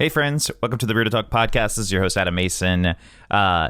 Hey friends, welcome to the Bearded Tog podcast. This is your host, Adam Mason.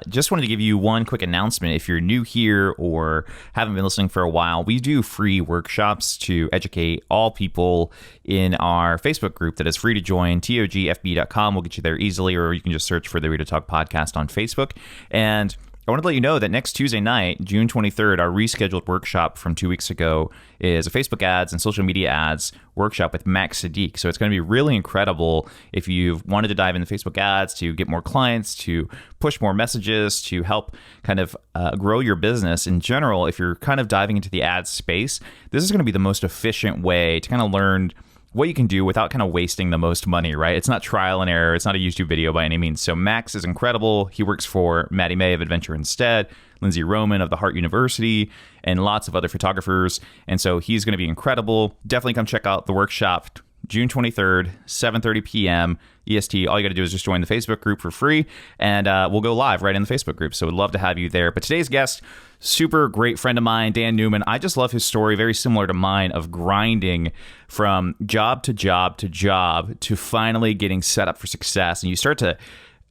Just wanted to give you one quick announcement. If you're new here or haven't been listening for a while, we do free workshops to educate all people in our Facebook group that is free to join. togfb.com will get you there easily, or you can just search for the Bearded Tog podcast on Facebook. And I wanted to let you know that next Tuesday night, June 23rd, our rescheduled workshop from 2 weeks ago is a Facebook ads and social media ads workshop with Max Sadiq. So it's going to be really incredible if you've wanted to dive into Facebook ads to get more clients, to push more messages, to help kind of grow your business in general. If you're kind of diving into the ads space, this is going to be the most efficient way to kind of learn what you can do without kind of wasting the most money, right? It's not trial and error. It's not a YouTube video by any means. So Max is incredible. He works for Maddie May of Adventure Instead, Lindsay Roman of the Heart University, and lots of other photographers. And so he's going to be incredible. Definitely come check out the workshop, June 23rd, 7:30 p.m. EST. All you got to do is just join the Facebook group for free, and we'll go live right in the Facebook group. So we'd love to have you there. But today's guest, super great friend of mine, Dan Newman. I just love his story, very similar to mine, of grinding from job to job to job to finally getting set up for success. And you start to,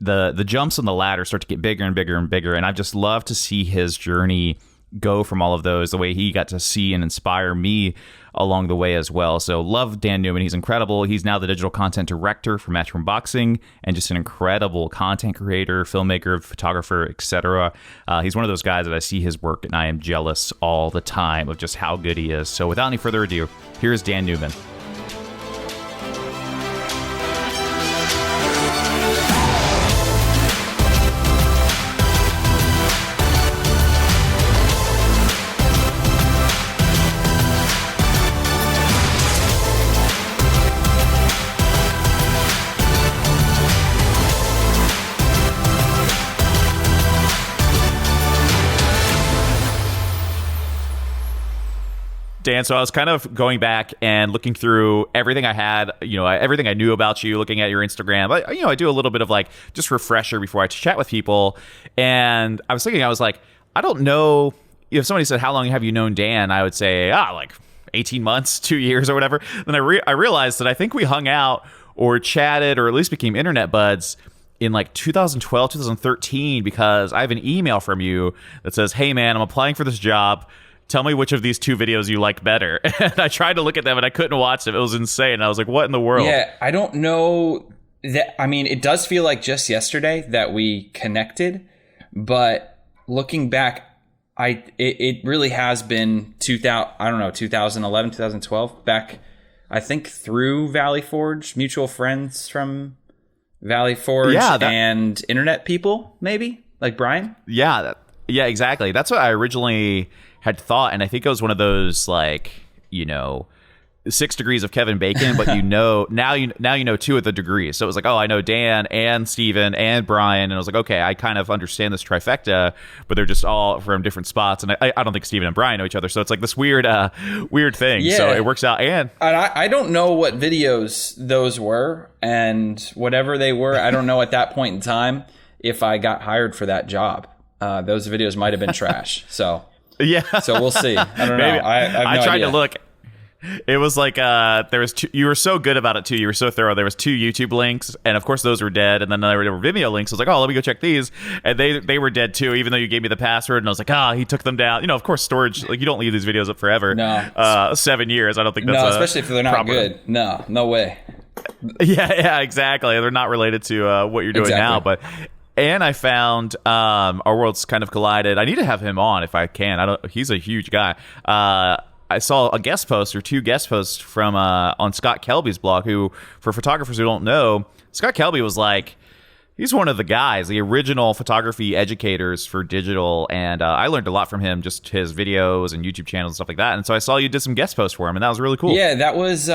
the jumps on the ladder start to get bigger and bigger and bigger. And I just love to see his journey go from all of those, the way he got to see and inspire me along the way as well. So love Dan Newman. He's incredible. He's now the digital content director for Matchoom Boxing and just an incredible content creator, filmmaker, photographer, etc. He's one of those guys that I see his work and I am jealous all the time of just how good he is. So without any further ado, here's Dan Newman. Dan, so I was kind of going back and looking through everything I had, everything I knew about you, looking at your Instagram. I do a little bit of like just refresher before I chat with people. And I was thinking, I don't know if somebody said, how long have you known Dan? I would say, like 18 months, 2 years or whatever. Then I realized that I think we hung out or chatted or at least became internet buds in like 2012, 2013, because I have an email from you that says, hey man, I'm applying for this job. Tell me which of these two videos you like better. And I tried to look at them and I couldn't watch them. It was insane. I was like, what in the world? Yeah, I don't know that. I mean, it does feel like just yesterday that we connected, but looking back, it really has been 2011, 2012, back, I think through Valley Forge, mutual friends from Valley Forge and internet people, maybe like Brian. Yeah, exactly. That's what I originally had thought, and I think it was one of those 6 degrees of Kevin Bacon, but now you know 2 of the degrees. So it was like, oh, I know Dan and Steven and Brian, and I was like, okay, I kind of understand this trifecta, but they're just all from different spots, and I don't think Steven and Brian know each other, so it's like this weird thing. Yeah. So it works out. And I don't know what videos those were, and whatever they were, I don't know at that point in time if I got hired for that job. Those videos might have been trash. So yeah. So we'll see. I don't know. I tried to look. It was like there was you were so good about it too. You were so thorough. There was 2 YouTube links, and of course those were dead. And then there were Vimeo links. I was like, oh, let me go check these, and they were dead too. Even though you gave me the password, and I was like, he took them down. Of course, storage, like you don't leave these videos up forever. No, 7 years. I don't think that's especially if they're not good. No way. Yeah, exactly. They're not related to what you're doing now, but. And I found our worlds kind of collided. I need to have him on if I can. He's a huge guy. I saw a guest post or 2 guest posts from on Scott Kelby's blog, who, for photographers who don't know, Scott Kelby was like, he's one of the guys, the original photography educators for digital. And I learned a lot from him, just his videos and YouTube channels and stuff like that. And so I saw you did some guest posts for him, and that was really cool. Yeah, that was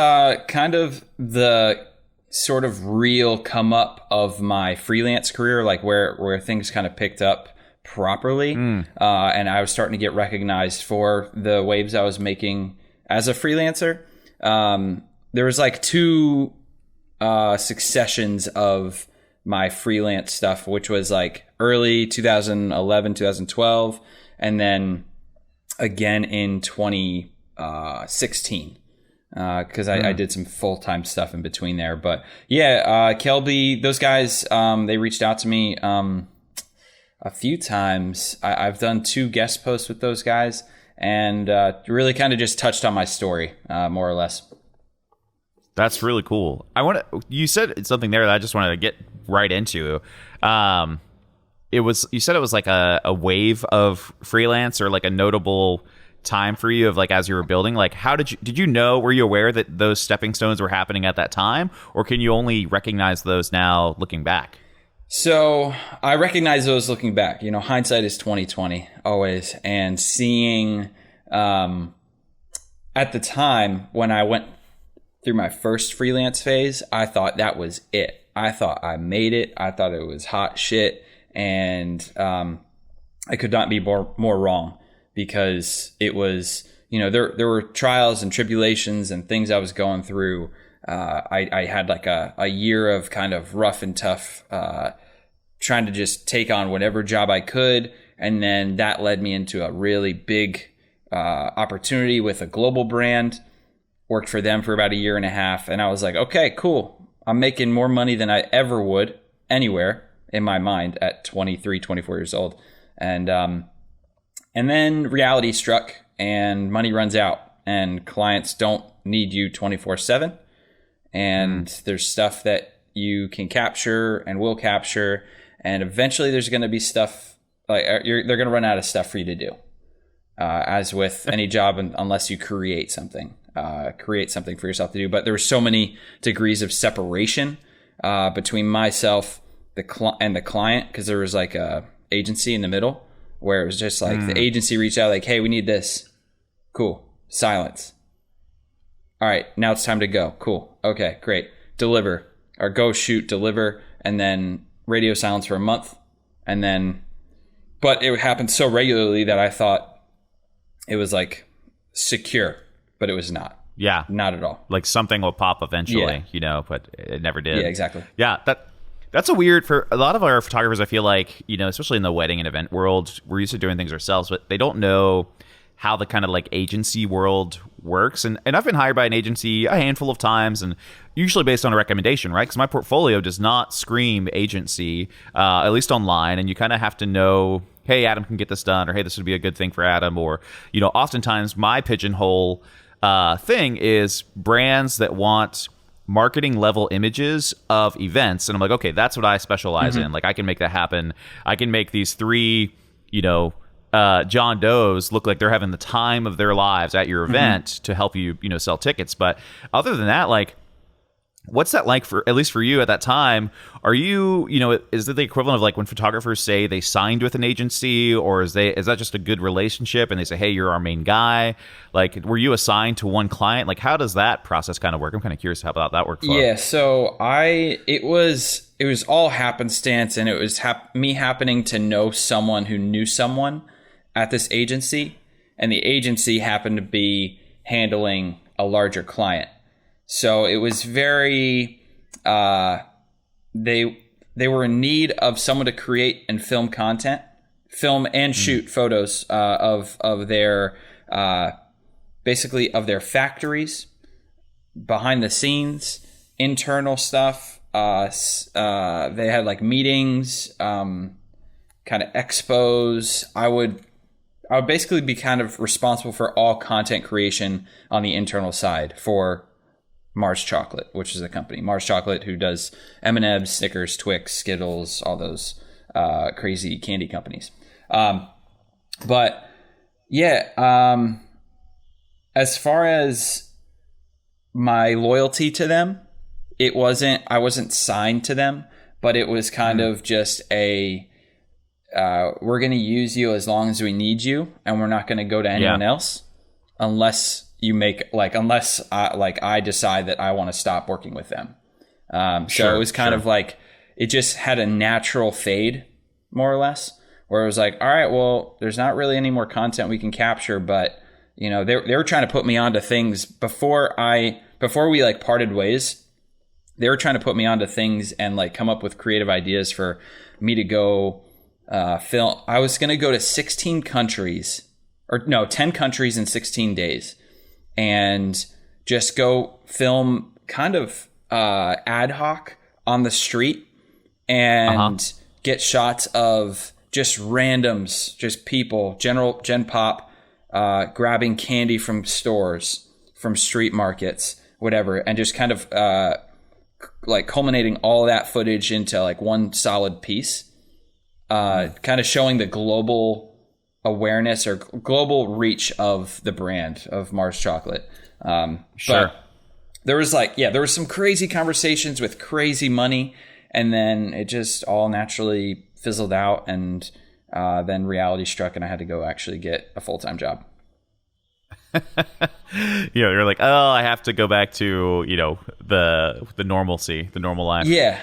kind of the sort of real come up of my freelance career, like where things kind of picked up properly. And I was starting to get recognized for the waves I was making as a freelancer. There was like 2 successions of my freelance stuff, which was like early 2011, 2012, and then again in 2016. because I did some full-time stuff in between there. But yeah, Kelby, those guys, they reached out to me a few times. I've done 2 guest posts with those guys, and really kind of just touched on my story, more or less. That's really cool. You said something there that I just wanted to get right into. You said it was like a wave of freelance, or like a notable time for you of like as you were building. Like, how did you know, were you aware that those stepping stones were happening at that time, or can you only recognize those now looking back? So I recognize those looking back. Hindsight is 20/20 always, and seeing at the time when I went through my first freelance phase, I thought that was it. I thought I made it. I thought it was hot shit, and I could not be more wrong, because it was, there were trials and tribulations and things I was going through. I had like a year of kind of rough and tough, trying to just take on whatever job I could, and then that led me into a really big opportunity with a global brand. Worked for them for about a year and a half, and I was like, okay, cool. I'm making more money than I ever would anywhere in my mind at 23, 24 years old. And then reality struck, and money runs out, and clients don't need you 24/7. And there's stuff that you can capture and will capture, and eventually there's going to be stuff like they're going to run out of stuff for you to do. As with any job, unless you create something for yourself to do. But there were so many degrees of separation between myself and the client, because there was like a agency in the middle, where it was just like the agency reached out like, hey, we need this. Cool. Silence. All right, now it's time to go. Cool. Okay, great. Deliver. Or go shoot, deliver, and then radio silence for a month. And then, but it happened so regularly that I thought it was like secure, but it was not. Yeah. Not at all. Like something will pop eventually, but it never did. Yeah, exactly. Yeah, that's for a lot of our photographers, I feel like, especially in the wedding and event world, we're used to doing things ourselves, but they don't know how the kind of like agency world works. And I've been hired by an agency a handful of times, and usually based on a recommendation, right? Because my portfolio does not scream agency, at least online. And you kind of have to know, hey, Adam can get this done, or hey, this would be a good thing for Adam. Or, oftentimes my pigeonhole thing is brands that want marketing level images of events. And I'm like, okay, that's what I specialize in. Like, I can make that happen. I can make these 3, John Does look like they're having the time of their lives at your event to help you, sell tickets. But other than that, like, what's that like for, at least for you at that time? Are you, is it the equivalent of like when photographers say they signed with an agency, or is that just a good relationship and they say, hey, you're our main guy? Like, were you assigned to one client? Like, how does that process kind of work? I'm kind of curious how about that workflow. Yeah. So it was all happenstance, and it was me happening to know someone who knew someone at this agency, and the agency happened to be handling a larger client. So it was very, they were in need of someone to create and film content, film and shoot photos of their, basically of their factories, behind the scenes, internal stuff. They had like meetings, kind of expos. I would basically be kind of responsible for all content creation on the internal side for Mars Chocolate, which is a company. Mars Chocolate, who does M&M's, Snickers, Twix, Skittles, all those crazy candy companies. But yeah, as far as my loyalty to them, I wasn't signed to them, but it was kind of just we're going to use you as long as we need you, and we're not going to go to anyone else unless you make unless I decide that I want to stop working with them. So it was kind of like, it just had a natural fade, more or less, where it was like, all right, well, there's not really any more content we can capture, but they were trying to put me onto things before we like parted ways. They were trying to put me onto things and like come up with creative ideas for me to go film. I was going to go to 10 countries in 16 days and just go film kind of ad hoc on the street and get shots of just randoms, just people, gen pop, grabbing candy from stores, from street markets, whatever, and just kind of like culminating all that footage into like one solid piece, kind of showing the global awareness or global reach of the brand of Mars Chocolate. Sure. But there was some crazy conversations with crazy money, and then it just all naturally fizzled out, and then reality struck, and I had to go actually get a full-time job. You're like, oh, I have to go back to, the normalcy, the normal life. Yeah.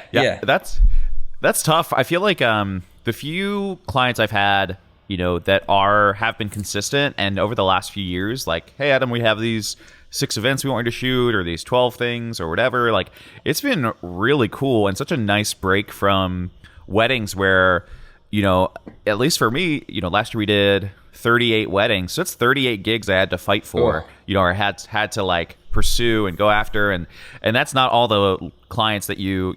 That's tough. I feel like the few clients I've had, that have been consistent, and over the last few years, like, hey, Adam, we have these 6 events we want you to shoot, or these 12 things or whatever. Like, it's been really cool and such a nice break from weddings where, at least for me, last year we did 38 weddings. So it's 38 gigs I had to fight for, or had to like pursue and go after. And that's not all the clients that you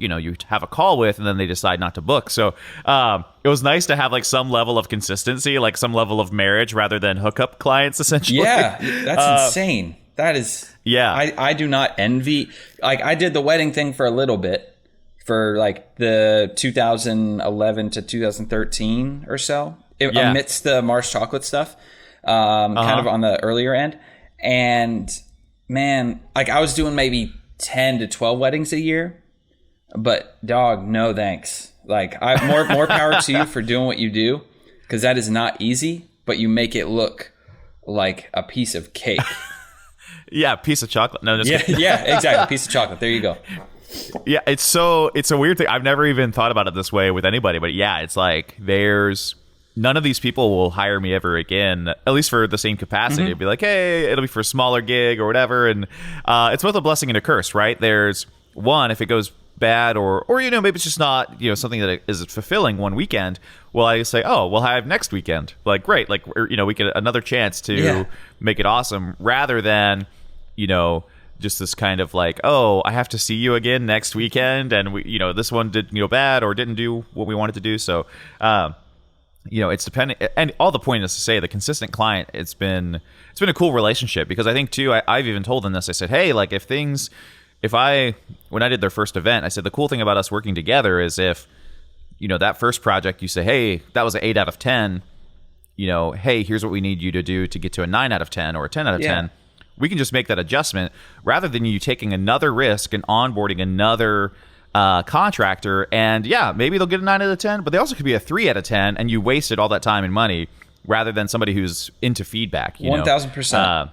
have a call with and then they decide not to book. So it was nice to have like some level of consistency, like some level of marriage rather than hookup clients, essentially. Yeah, that's insane. That is, yeah. I do not envy, like I did the wedding thing for a little bit for like the 2011 to 2013 or so. Amidst the Mars Chocolate stuff, kind of on the earlier end. And man, like I was doing maybe 10 to 12 weddings a year, but dog, no thanks. Like more power to you for doing what you do, because that is not easy, but you make it look like a piece of cake. Yeah, piece of chocolate. No, just yeah, exactly. Piece of chocolate. There you go. Yeah, it's a weird thing. I've never even thought about it this way with anybody, but yeah, it's like none of these people will hire me ever again, at least for the same capacity. It'd be like, hey, it'll be for a smaller gig or whatever. And it's both a blessing and a curse, right? There's one, if it goes bad or maybe it's just not, something that is fulfilling one weekend. Well, I say, oh, we'll have next weekend. Like, great. Like, we get another chance to make it awesome rather than, just this kind of like, oh, I have to see you again next weekend. And this one did, bad or didn't do what we wanted to do. So, it's depending, and all the point is to say the consistent client. It's been a cool relationship, because I think too, I've even told them this. I said, hey, like when I did their first event, I said the cool thing about us working together is if that first project you say, hey, that was an 8 out of 10. Hey, here's what we need you to do to get to a 9 out of 10 or a 10 out of 10. We can just make that adjustment rather than you taking another risk and onboarding another contractor, and maybe they'll get a 9 out of 10, but they also could be a 3 out of 10, and you wasted all that time and money rather than somebody who's into feedback. 1,000%.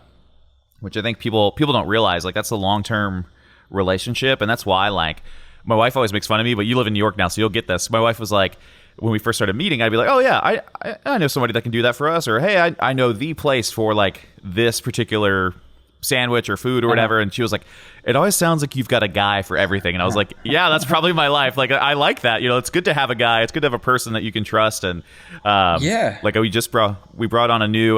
Which I think people don't realize, like that's a long-term relationship, and that's why like my wife always makes fun of me, but you live in New York now, so you'll get this. My wife was like, when we first started meeting, I'd be like, oh yeah, I know somebody that can do that for us, or hey, I know the place for like this particular sandwich or food or whatever. And she was like, it always sounds like you've got a guy for everything. And I was like, yeah, that's probably my life. Like, I like that. It's good to have a guy. It's good to have a person that you can trust. And like we brought on a new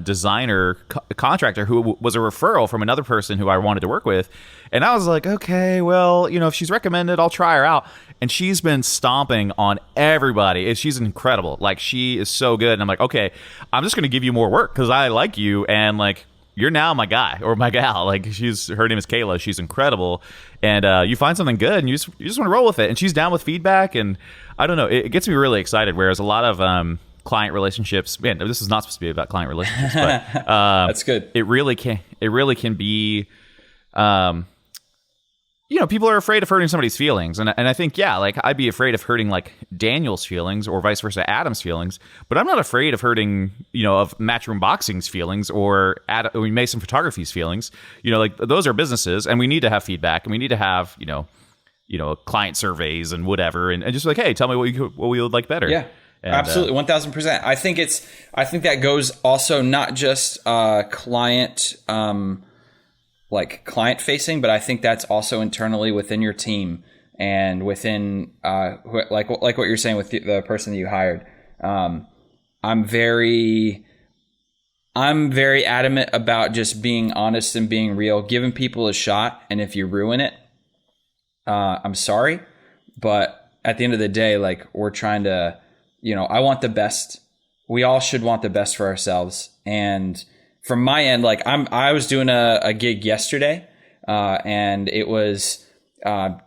designer contractor who was a referral from another person who I wanted to work with. And I was like, okay, well, if she's recommended, I'll try her out. And she's been stomping on everybody. She's incredible. Like, she is so good. And I'm like, okay, I'm just going to give you more work because I like you. And like, you're now my guy or my gal. Like, her name is Kayla. She's incredible. And you find something good and you just want to roll with it. And she's down with feedback. And I don't know, it gets me really excited. Whereas a lot of client relationships, man, this is not supposed to be about client relationships, but that's good. It really can be, people are afraid of hurting somebody's feelings. And I think, like I'd be afraid of hurting like Daniel's feelings or vice versa, Adam's feelings, but I'm not afraid of hurting, of Matchoom Boxing's feelings or Mason Photography's feelings. Like those are businesses and we need to have feedback and we need to have, client surveys and whatever. And just like, hey, tell me what we would like better. Yeah. And, absolutely. 1,000%. I think that goes also not just client facing, but I think that's also internally within your team and within like what you're saying with the person that you hired. I'm very I'm very adamant about just being honest and being real, giving people a shot. And if you ruin it, I'm sorry. But at the end of the day, like, we're trying to, I want the best. We all should want the best for ourselves. And from my end, like, I was doing a gig yesterday, and it was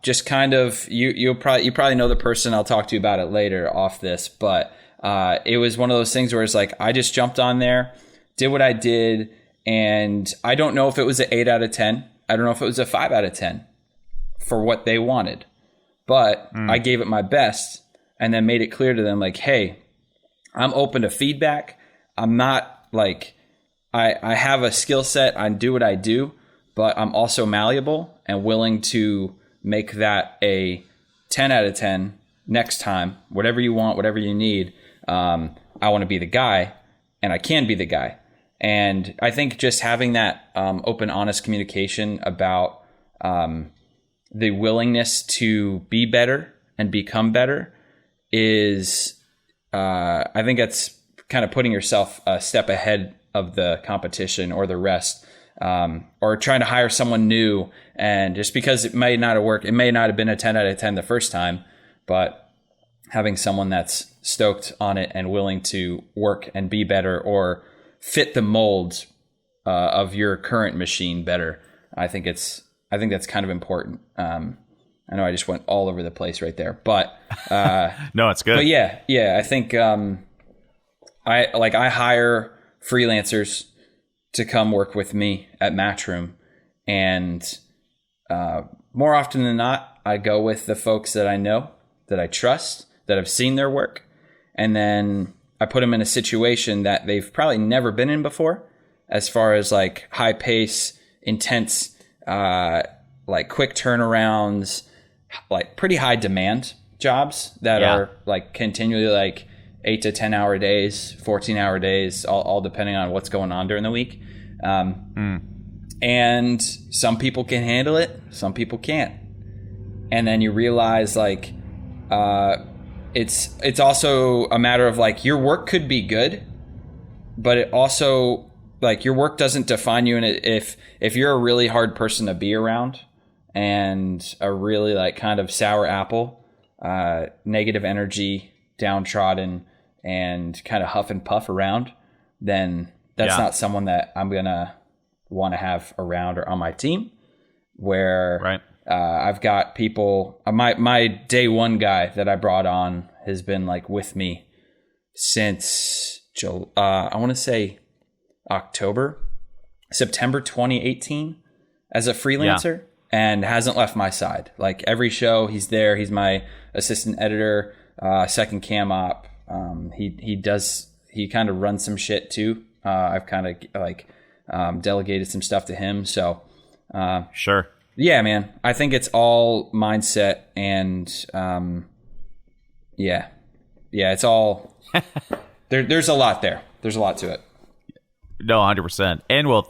just kind of, you probably know the person. I'll talk to you about it later off this, but it was one of those things where it's like, I just jumped on there, did what I did, and I don't know if it was an 8 out of 10. I don't know if it was a 5 out of 10 for what they wanted, but I gave it my best and then made it clear to them, like, hey, I'm open to feedback. I'm not like, I have a skill set. I do what I do, but I'm also malleable and willing to make that a 10 out of 10 next time. Whatever you want, whatever you need. I want to be the guy, and I can be the guy. And I think just having that open, honest communication about the willingness to be better and become better is, I think that's kind of putting yourself a step ahead of the competition or the rest, or trying to hire someone new. And just because it may not have worked, it may not have been a 10 out of 10 the first time, but having someone that's stoked on it and willing to work and be better or fit the mold of your current machine better, I think that's kind of important. I know I just went all over the place right there, but no, it's good. But yeah, I think I hire freelancers to come work with me at Matchoom, and more often than not, I go with the folks that I know, that I trust, that have seen their work, and then I put them in a situation that they've probably never been in before, as far as like high pace, intense, like quick turnarounds, like pretty high demand jobs that are like continually like 8 to 10 hour days, 14-hour days, all depending on what's going on during the week. And some people can handle it, some people can't. And then you realize like, it's also a matter of like, your work could be good, but it also, like, your work doesn't define you. And if you're a really hard person to be around and a really like kind of sour apple, negative energy, downtrodden, and kind of huff and puff around, then that's not someone that I'm going to want to have around or on my team. Where I've got people, my day one guy that I brought on has been like with me since I want to say September 2018 as a freelancer, and hasn't left my side. Like, every show he's there. He's my assistant editor, second cam op. He kind of runs some shit too. I've kind of like delegated some stuff to him. So sure. Yeah, man. I think it's all mindset, and it's all there's a lot there. There's a lot to it. No, 100%. And well,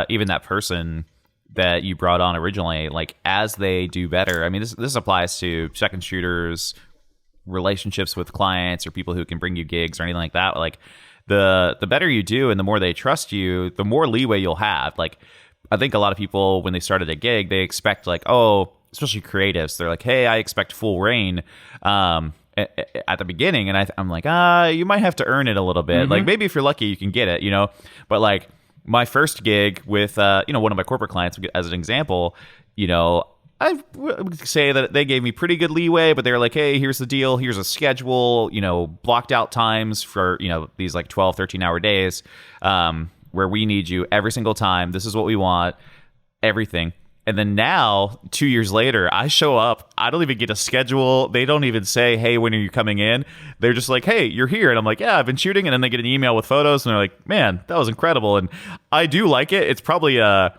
even that person that you brought on originally, like, as they do better, I mean, this applies to second shooters, relationships with clients, or people who can bring you gigs or anything like that. Like, the better you do and the more they trust you, the more leeway you'll have. Like, I think a lot of people, when they started a gig, they expect like, especially creatives, they're like, hey, I expect full reign at the beginning. And I'm like, you might have to earn it a little bit. Mm-hmm. Like, maybe if you're lucky, you can get it, But like, my first gig with, one of my corporate clients, as an example, I would say that they gave me pretty good leeway, but they were like, hey, here's the deal. Here's a schedule, blocked out times for, these like 12, 13-hour days, where we need you every single time. This is what we want, everything. And then now, 2 years later, I show up. I don't even get a schedule. They don't even say, hey, when are you coming in? They're just like, hey, you're here. And I'm like, yeah, I've been shooting. And then they get an email with photos. And they're like, man, that was incredible. And I do like it. It's probably, a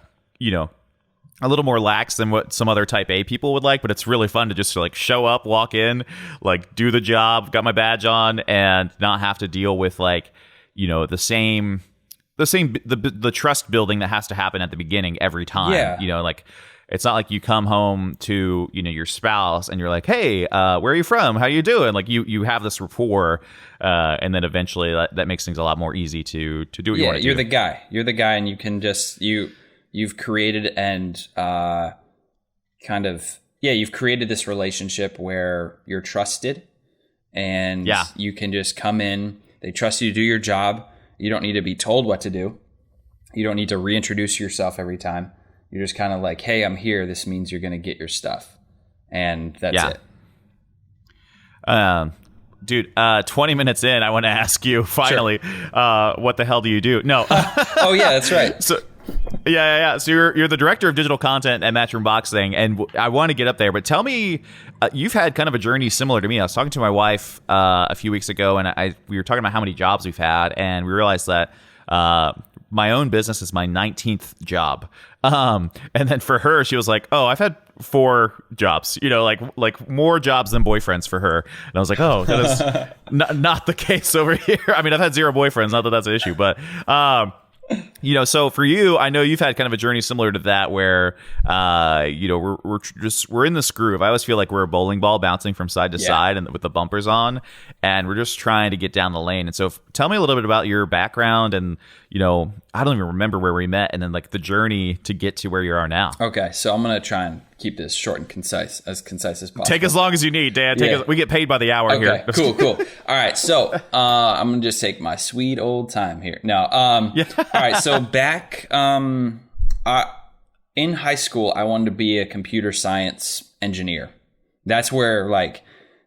little more lax than what some other type A people would like. But it's really fun to just like show up, walk in, like do the job, got my badge on, and not have to deal with like, the trust building that has to happen at the beginning every time. Yeah. Like, it's not like you come home to, your spouse and you're like, hey, where are you from? How you doing? Like you have this rapport, and then eventually that makes things a lot more easy to do what you want to do. You're the guy, and you can just you've created and you've created this relationship where you're trusted, and you can just come in. They trust you to do your job. You don't need to be told what to do. You don't need to reintroduce yourself every time. You're just kind of like, hey, I'm here. This means you're going to get your stuff. And that's it. Dude, 20 minutes in, I want to ask you finally, what the hell do you do? No. Oh, yeah, that's right. So you're the director of digital content at Matchoom Boxing, and I want to get up there, but tell me, you've had kind of a journey similar to me. I was talking to my wife a few weeks ago, and we were talking about how many jobs we've had, and we realized that my own business is my 19th job. And then for her, she was like, oh, I've had 4 jobs, like more jobs than boyfriends for her. And I was like, oh, that is not the case over here. I mean, I've had 0 boyfriends, not that that's an issue, but so for you, I know you've had kind of a journey similar to that where, we're in this groove. I always feel like we're a bowling ball bouncing from side to side and with the bumpers on, and we're just trying to get down the lane. And so tell me a little bit about your background and, I don't even remember where we met, and then like the journey to get to where you are now. Okay. So I'm going to try and keep this short and concise as possible. Take as long as you need, Dan. We get paid by the hour here. Cool. All right. So I'm going to just take my sweet old time here. No. All right. So back in high school, I wanted to be a computer science engineer. That's where like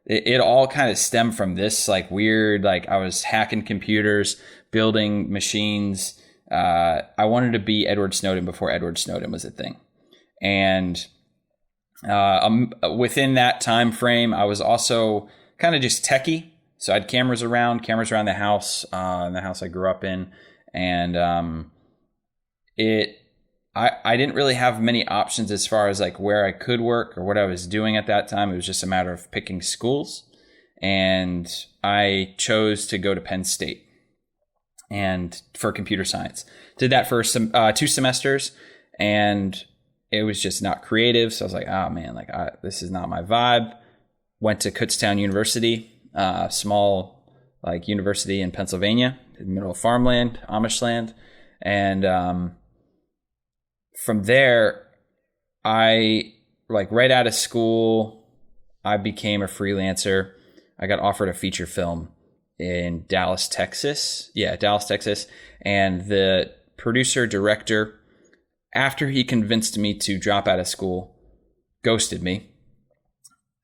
it all kind of stemmed from this like weird, like I was hacking computers, building machines. I wanted to be Edward Snowden before Edward Snowden was a thing. And within that time frame, I was also kind of just techie. So I had cameras around the house, in the house I grew up in. And I didn't really have many options as far as like where I could work or what I was doing at that time. It was just a matter of picking schools. And I chose to go to Penn State and for computer science. Did that for 2 semesters, and it was just not creative. So I was like, oh man, like this is not my vibe. Went to Kutztown University, small like university in Pennsylvania, in the middle of farmland, Amish land. And from there, I like right out of school, I became a freelancer. I got offered a feature film in Dallas, Texas. Yeah, Dallas, Texas. And the producer, director, after he convinced me to drop out of school, ghosted me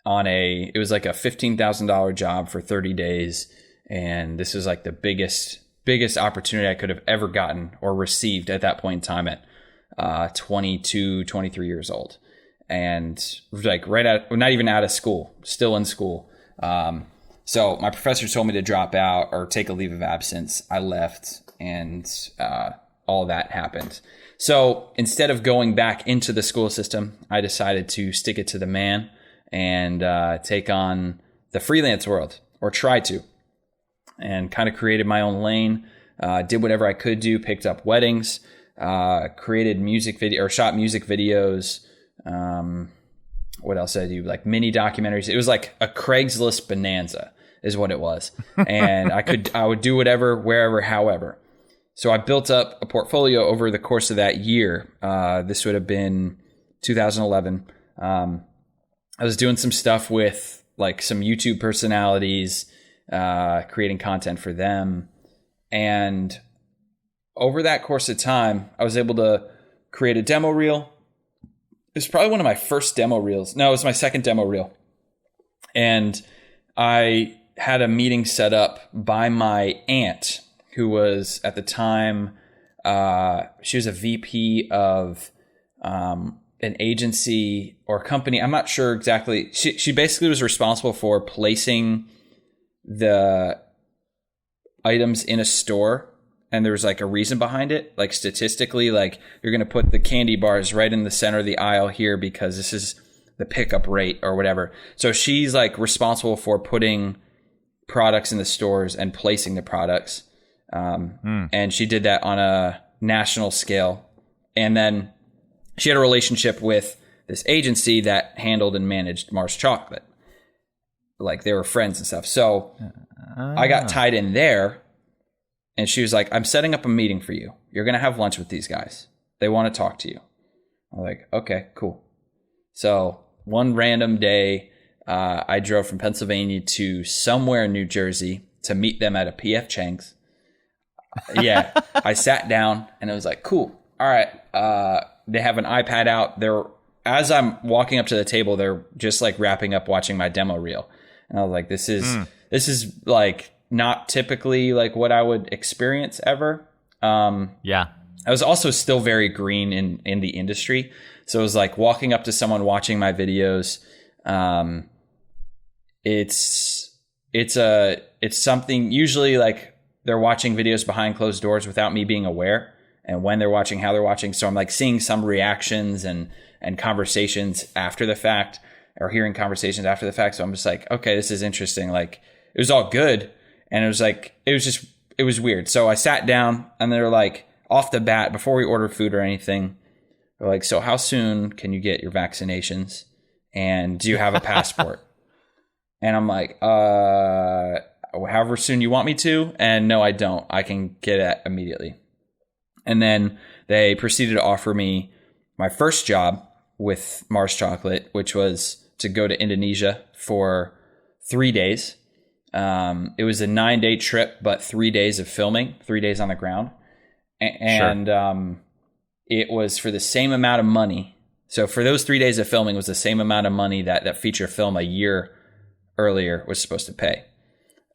on it was like a $15,000 job for 30 days. And this was like the biggest opportunity I could have ever gotten or received at that point in time at 22, 23 years old. And like not even out of school, still in school. So my professor told me to drop out or take a leave of absence. I left, and all that happened. So instead of going back into the school system, I decided to stick it to the man and take on the freelance world, or try to, and kind of created my own lane, did whatever I could do, picked up weddings, created shot music videos. What else did I do? Like mini documentaries. It was like a Craigslist bonanza is what it was. And I would do whatever, wherever, however. So I built up a portfolio over the course of that year. This would have been 2011. I was doing some stuff with like some YouTube personalities, creating content for them. And over that course of time, I was able to create a demo reel. It was probably one of my first demo reels. No, it was my second demo reel. And I had a meeting set up by my aunt, who was at the time, she was a VP of an agency or company. I'm not sure exactly. She basically was responsible for placing the items in a store. And there was like a reason behind it. Like statistically, like you're going to put the candy bars right in the center of the aisle here because this is the pickup rate or whatever. So she's like responsible for putting products in the stores and placing the products. And she did that on a national scale. And then she had a relationship with this agency that handled and managed Mars Chocolate. Like they were friends and stuff. So I got tied in there, and she was like, I'm setting up a meeting for you. You're going to have lunch with these guys. They want to talk to you. I'm like, okay, cool. So one random day, I drove from Pennsylvania to somewhere in New Jersey to meet them at a PF Chang's. Yeah, I sat down and it was like, cool. All right. They have an iPad out. As I'm walking up to the table, they're just like wrapping up watching my demo reel. And I was like, this is like not typically like what I would experience ever. Yeah. I was also still very green in the industry. So it was like walking up to someone watching my videos. It's something usually like they're watching videos behind closed doors without me being aware, and when they're watching, how they're watching. So I'm like seeing some reactions and conversations after the fact, or hearing conversations after the fact. So I'm just like, okay, this is interesting. Like it was all good. And it was weird. So I sat down and they're like, off the bat, before we order food or anything, they're like, so how soon can you get your vaccinations? And do you have a passport? And I'm like, however soon you want me to. And no, I don't. I can get it immediately. And then they proceeded to offer me my first job with Mars Chocolate, which was to go to Indonesia for 3 days. It was a 9-day trip, but 3 days of filming, 3 days on the ground. And it was for the same amount of money. So for those 3 days of filming was the same amount of money that feature film a year earlier was supposed to pay.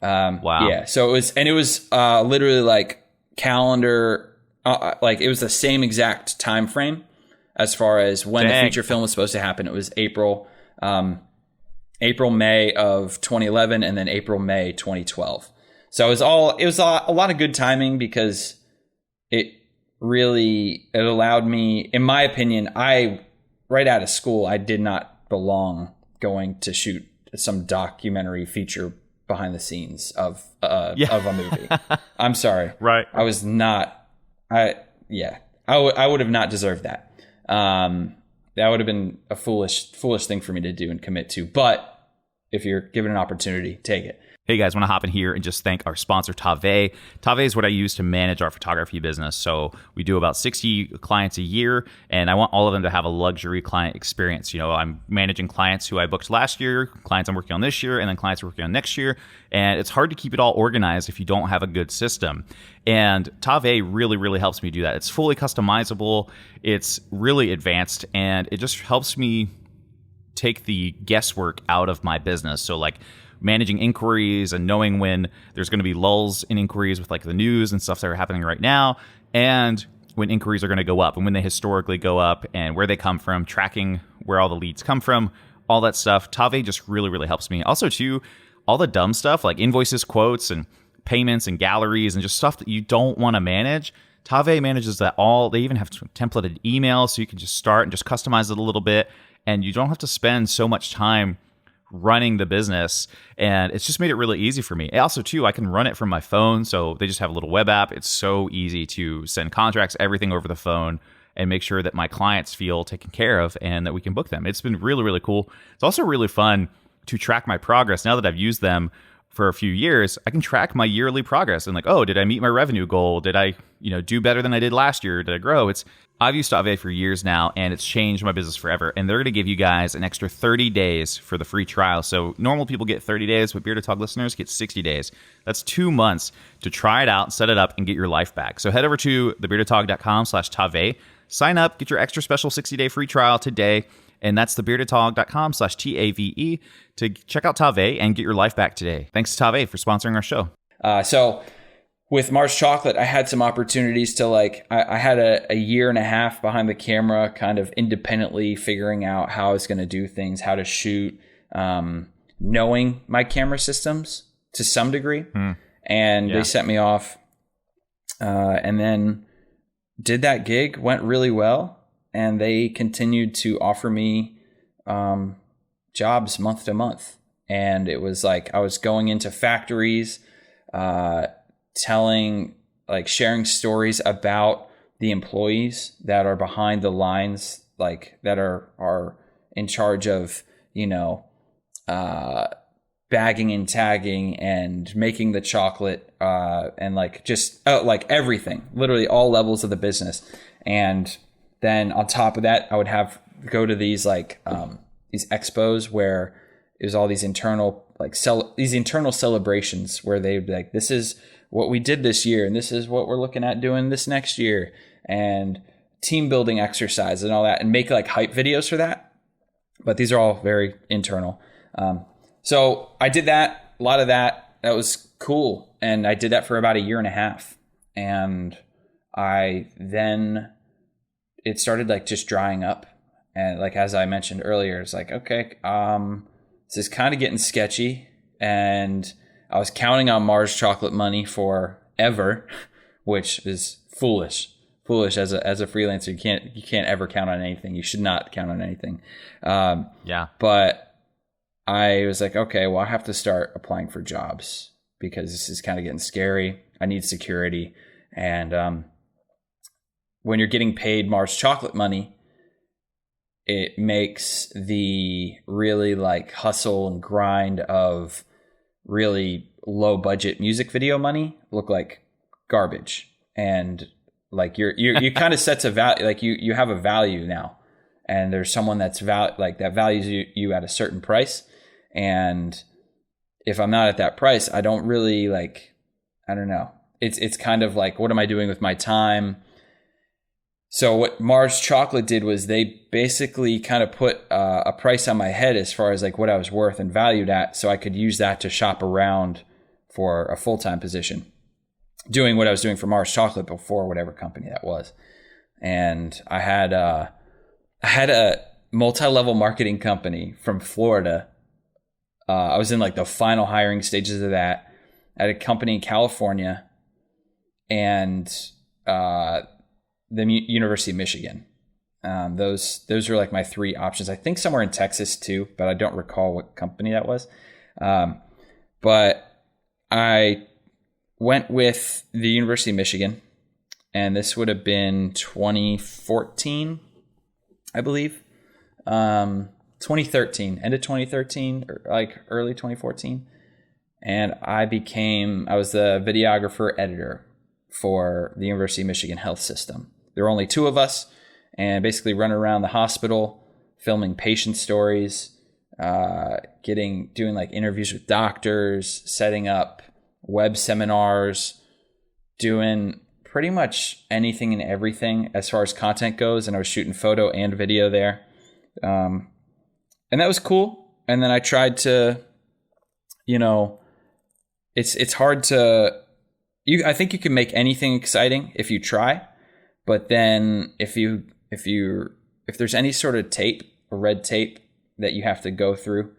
Wow. Yeah. So it was literally like calendar, like it was the same exact time frame as far as when the feature film was supposed to happen. It was April, May of 2011, and then April, May 2012. So it was a lot of good timing because it allowed me, in my opinion, right out of school, I did not belong going to shoot some documentary feature behind the scenes of a movie. I'm sorry. Right. I was not, I would have not deserved that. That would have been a foolish thing for me to do and commit to. But if you're given an opportunity, take it. Hey guys, want to hop in here and just thank our sponsor, Tave. Tave is what I use to manage our photography business. So we do about 60 clients a year, and I want all of them to have a luxury client experience. You know, I'm managing clients who I booked last year, clients I'm working on this year, and then clients I'm working on next year. And it's hard to keep it all organized if you don't have a good system. And Tave really, really helps me do that. It's fully customizable. It's really advanced, and it just helps me take the guesswork out of my business. So like managing inquiries and knowing when there's going to be lulls in inquiries with like the news and stuff that are happening right now, and when inquiries are going to go up and when they historically go up and where they come from, tracking where all the leads come from, all that stuff. Tave just really, really helps me. Also too, all the dumb stuff like invoices, quotes, and payments and galleries and just stuff that you don't want to manage. Tave manages that all. They even have templated emails so you can just start and just customize it a little bit, and you don't have to spend so much time running the business, and it's just made it really easy for me. Also too, I can run it from my phone, so they just have a little web app. It's so easy to send contracts, everything over the phone, and make sure that my clients feel taken care of and that we can book them. It's been really, really cool. It's also really fun to track my progress. Now that I've used them for a few years, I can track my yearly progress and like, oh, did I meet my revenue goal? Did I, do better than I did last year? Did I grow? I've used Tave for years now, and it's changed my business forever. And they're going to give you guys an extra 30 days for the free trial. So normal people get 30 days, but Bearded Tog listeners get 60 days. That's 2 months to try it out, set it up, and get your life back. So head over to thebeardedtog.com/Tave, sign up, get your extra special 60-day free trial today. And that's thebeardedtog.com/TAVE to check out Tave and get your life back today. Thanks to Tave for sponsoring our show. So with Mars Chocolate, I had some opportunities to I had a year and a half behind the camera, kind of independently figuring out how I was going to do things, how to shoot, knowing my camera systems to some degree. And they sent me off and then did that gig, went really well. And they continued to offer me jobs month to month. And it was like I was going into factories, sharing stories about the employees that are behind the lines, like that are in charge of, bagging and tagging and making the chocolate, and like just like everything, literally all levels of the business. And then on top of that, I would go to these like these expos where it was all these internal celebrations where they'd be like, this is what we did this year, and this is what we're looking at doing this next year, and team building exercises and all that, and make like hype videos for that. But these are all very internal. So I did that, a lot of that. That was cool. And I did that for about a year and a half. And it started like just drying up. And like, as I mentioned earlier, it's like, okay, this is kind of getting sketchy. And I was counting on Mars chocolate money forever, which is foolish as a freelancer. You can't ever count on anything. You should not count on anything. But I was like, okay, well, I have to start applying for jobs because this is kind of getting scary. I need security. And when you're getting paid Mars chocolate money, it makes the really like hustle and grind of really low budget music video money look like garbage. And like you kind of sets a value, like you have a value now, and there's someone that values you at a certain price. And if I'm not at that price, I don't really I don't know. It's kind of like, what am I doing with my time? So what Mars Chocolate did was they basically kind of put a price on my head as far as like what I was worth and valued at, so I could use that to shop around for a full-time position, doing what I was doing for Mars Chocolate before, whatever company that was. And I had a multi-level marketing company from Florida. I was in like the final hiring stages of that at a company in California and the University of Michigan. Those were like my three options. I think somewhere in Texas too, but I don't recall what company that was. But I went with the University of Michigan, and this would have been 2014, I believe. 2013, end of 2013, or like early 2014. And I was the videographer editor for the University of Michigan Health System. There were only two of us, and basically running around the hospital, filming patient stories, doing like interviews with doctors, setting up web seminars, doing pretty much anything and everything as far as content goes. And I was shooting photo and video there. And that was cool. And then I tried to, it's hard to, I think you can make anything exciting if you try, but then if there's any sort of tape or red tape that you have to go through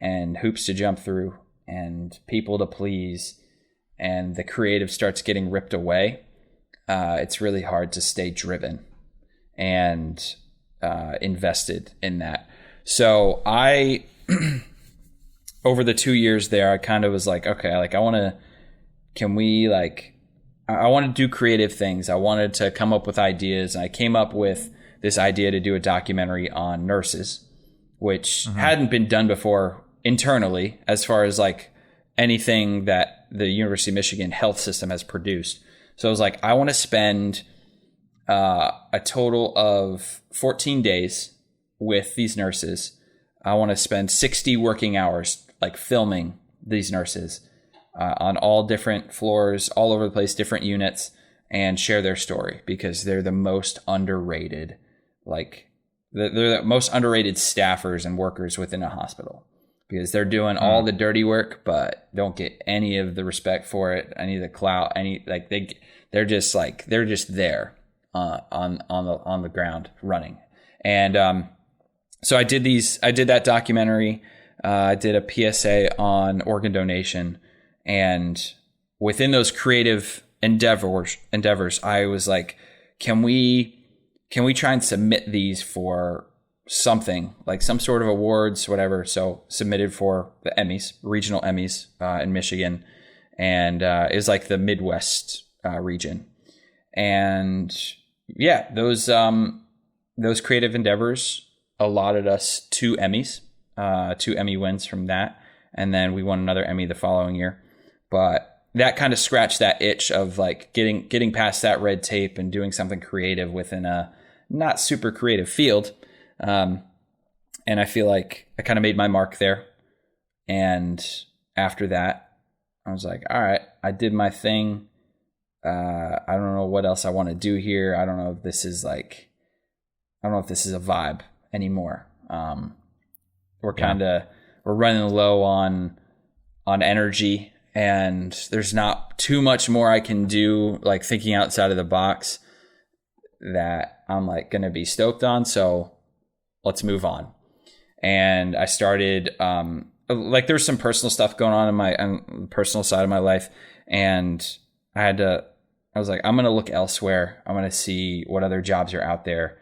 and hoops to jump through and people to please, and the creative starts getting ripped away, it's really hard to stay driven and invested in that. So I, over the 2 years there, I kind of was like, okay, like I want to do creative things. I wanted to come up with ideas. And I came up with this idea to do a documentary on nurses, which hadn't been done before internally as far as like anything that the University of Michigan health system has produced. So I was like, I want to spend a total of 14 days with these nurses. I want to spend 60 working hours like filming these nurses on all different floors, all over the place, different units, and share their story because they're the most underrated, they're the most underrated staffers and workers within a hospital because they're doing all the dirty work, but don't get any of the respect for it, any of the clout, they're just there on the ground running. And so I did that documentary. I did a PSA on organ donation, and within those creative endeavors, I was like, can we try and submit these for something, like some sort of awards, whatever. So submitted for the Emmys, regional Emmys in Michigan, and it was like the Midwest region. And yeah, those creative endeavors allotted us 2 Emmys, 2 Emmy wins from that. And then we won another Emmy the following year. But that kind of scratched that itch of like getting past that red tape and doing something creative within a not super creative field. And I feel like I kind of made my mark there. And after that, I was like, all right, I did my thing. I don't know what else I want to do here. I don't know if this is a vibe anymore. We're running low on energy, and there's not too much more I can do, like thinking outside of the box, that I'm like going to be stoked on. So let's move on. And I started, like there's some personal stuff going on in my personal side of my life. And I was like, I'm going to look elsewhere. I'm going to see what other jobs are out there.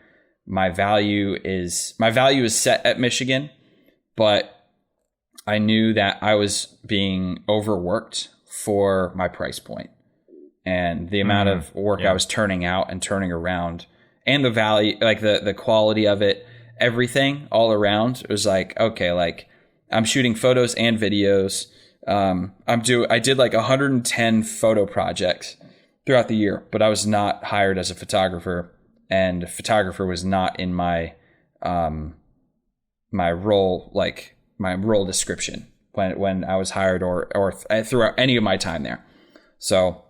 My value is set at Michigan, but I knew that I was being overworked for my price point, and the amount of work I was turning out and turning around, and the value, like the quality of it, everything all around. It was like, okay, like I'm shooting photos and videos. I did like 110 photo projects throughout the year, but I was not hired as a photographer, and a photographer was not in my my role description when I was hired or throughout any of my time there. So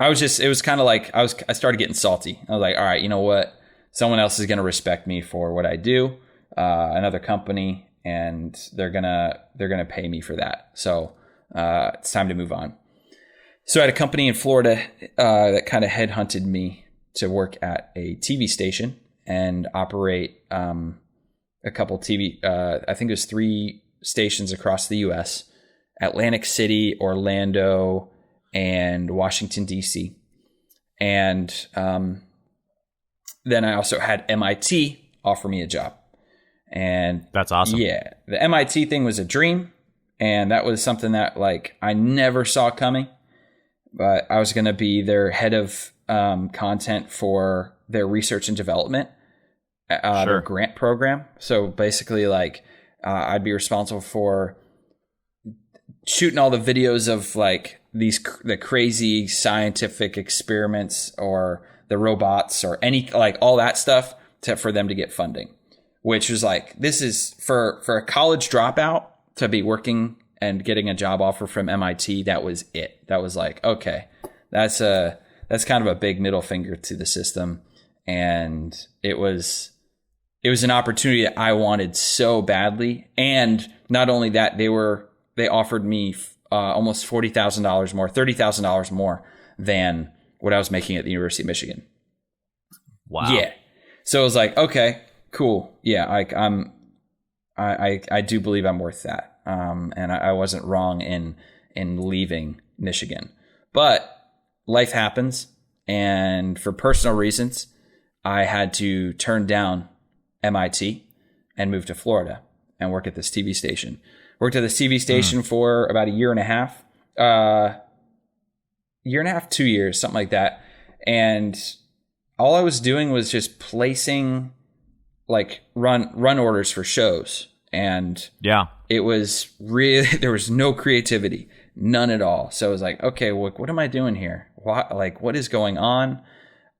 it was kind of like I started getting salty. I was like, all right, you know what? Someone else is going to respect me for what I do, another company, and they're going to pay me for that. So it's time to move on. So I had a company in Florida that kind of headhunted me to work at a TV station and operate a couple TV, I think it was 3 stations across the U.S., Atlantic City, Orlando, and Washington, D.C. And then I also had MIT offer me a job. And that's awesome. Yeah. The MIT thing was a dream. And that was something that like I never saw coming. But I was going to be their head of content for their research and development, their grant program. So basically like I'd be responsible for shooting all the videos of like the crazy scientific experiments or the robots or any like all that stuff for them to get funding, which was like, this is for a college dropout to be working and getting a job offer from MIT. That was it. That was like, okay, that's kind of a big middle finger to the system. And it was an opportunity that I wanted so badly. And not only that, they offered me almost $40,000 more, $30,000 more than what I was making at the University of Michigan. Wow. Yeah. So it was like, okay, cool. Yeah. I do believe I'm worth that. And I wasn't wrong in leaving Michigan, but life happens. And for personal reasons, I had to turn down MIT and move to Florida and work at this TV station. Worked at this TV station for about a year and a half, 2 years, something like that. And all I was doing was just placing like run orders for shows. And it was really, there was no creativity, none at all. So I was like, okay, what am I doing here? What is going on?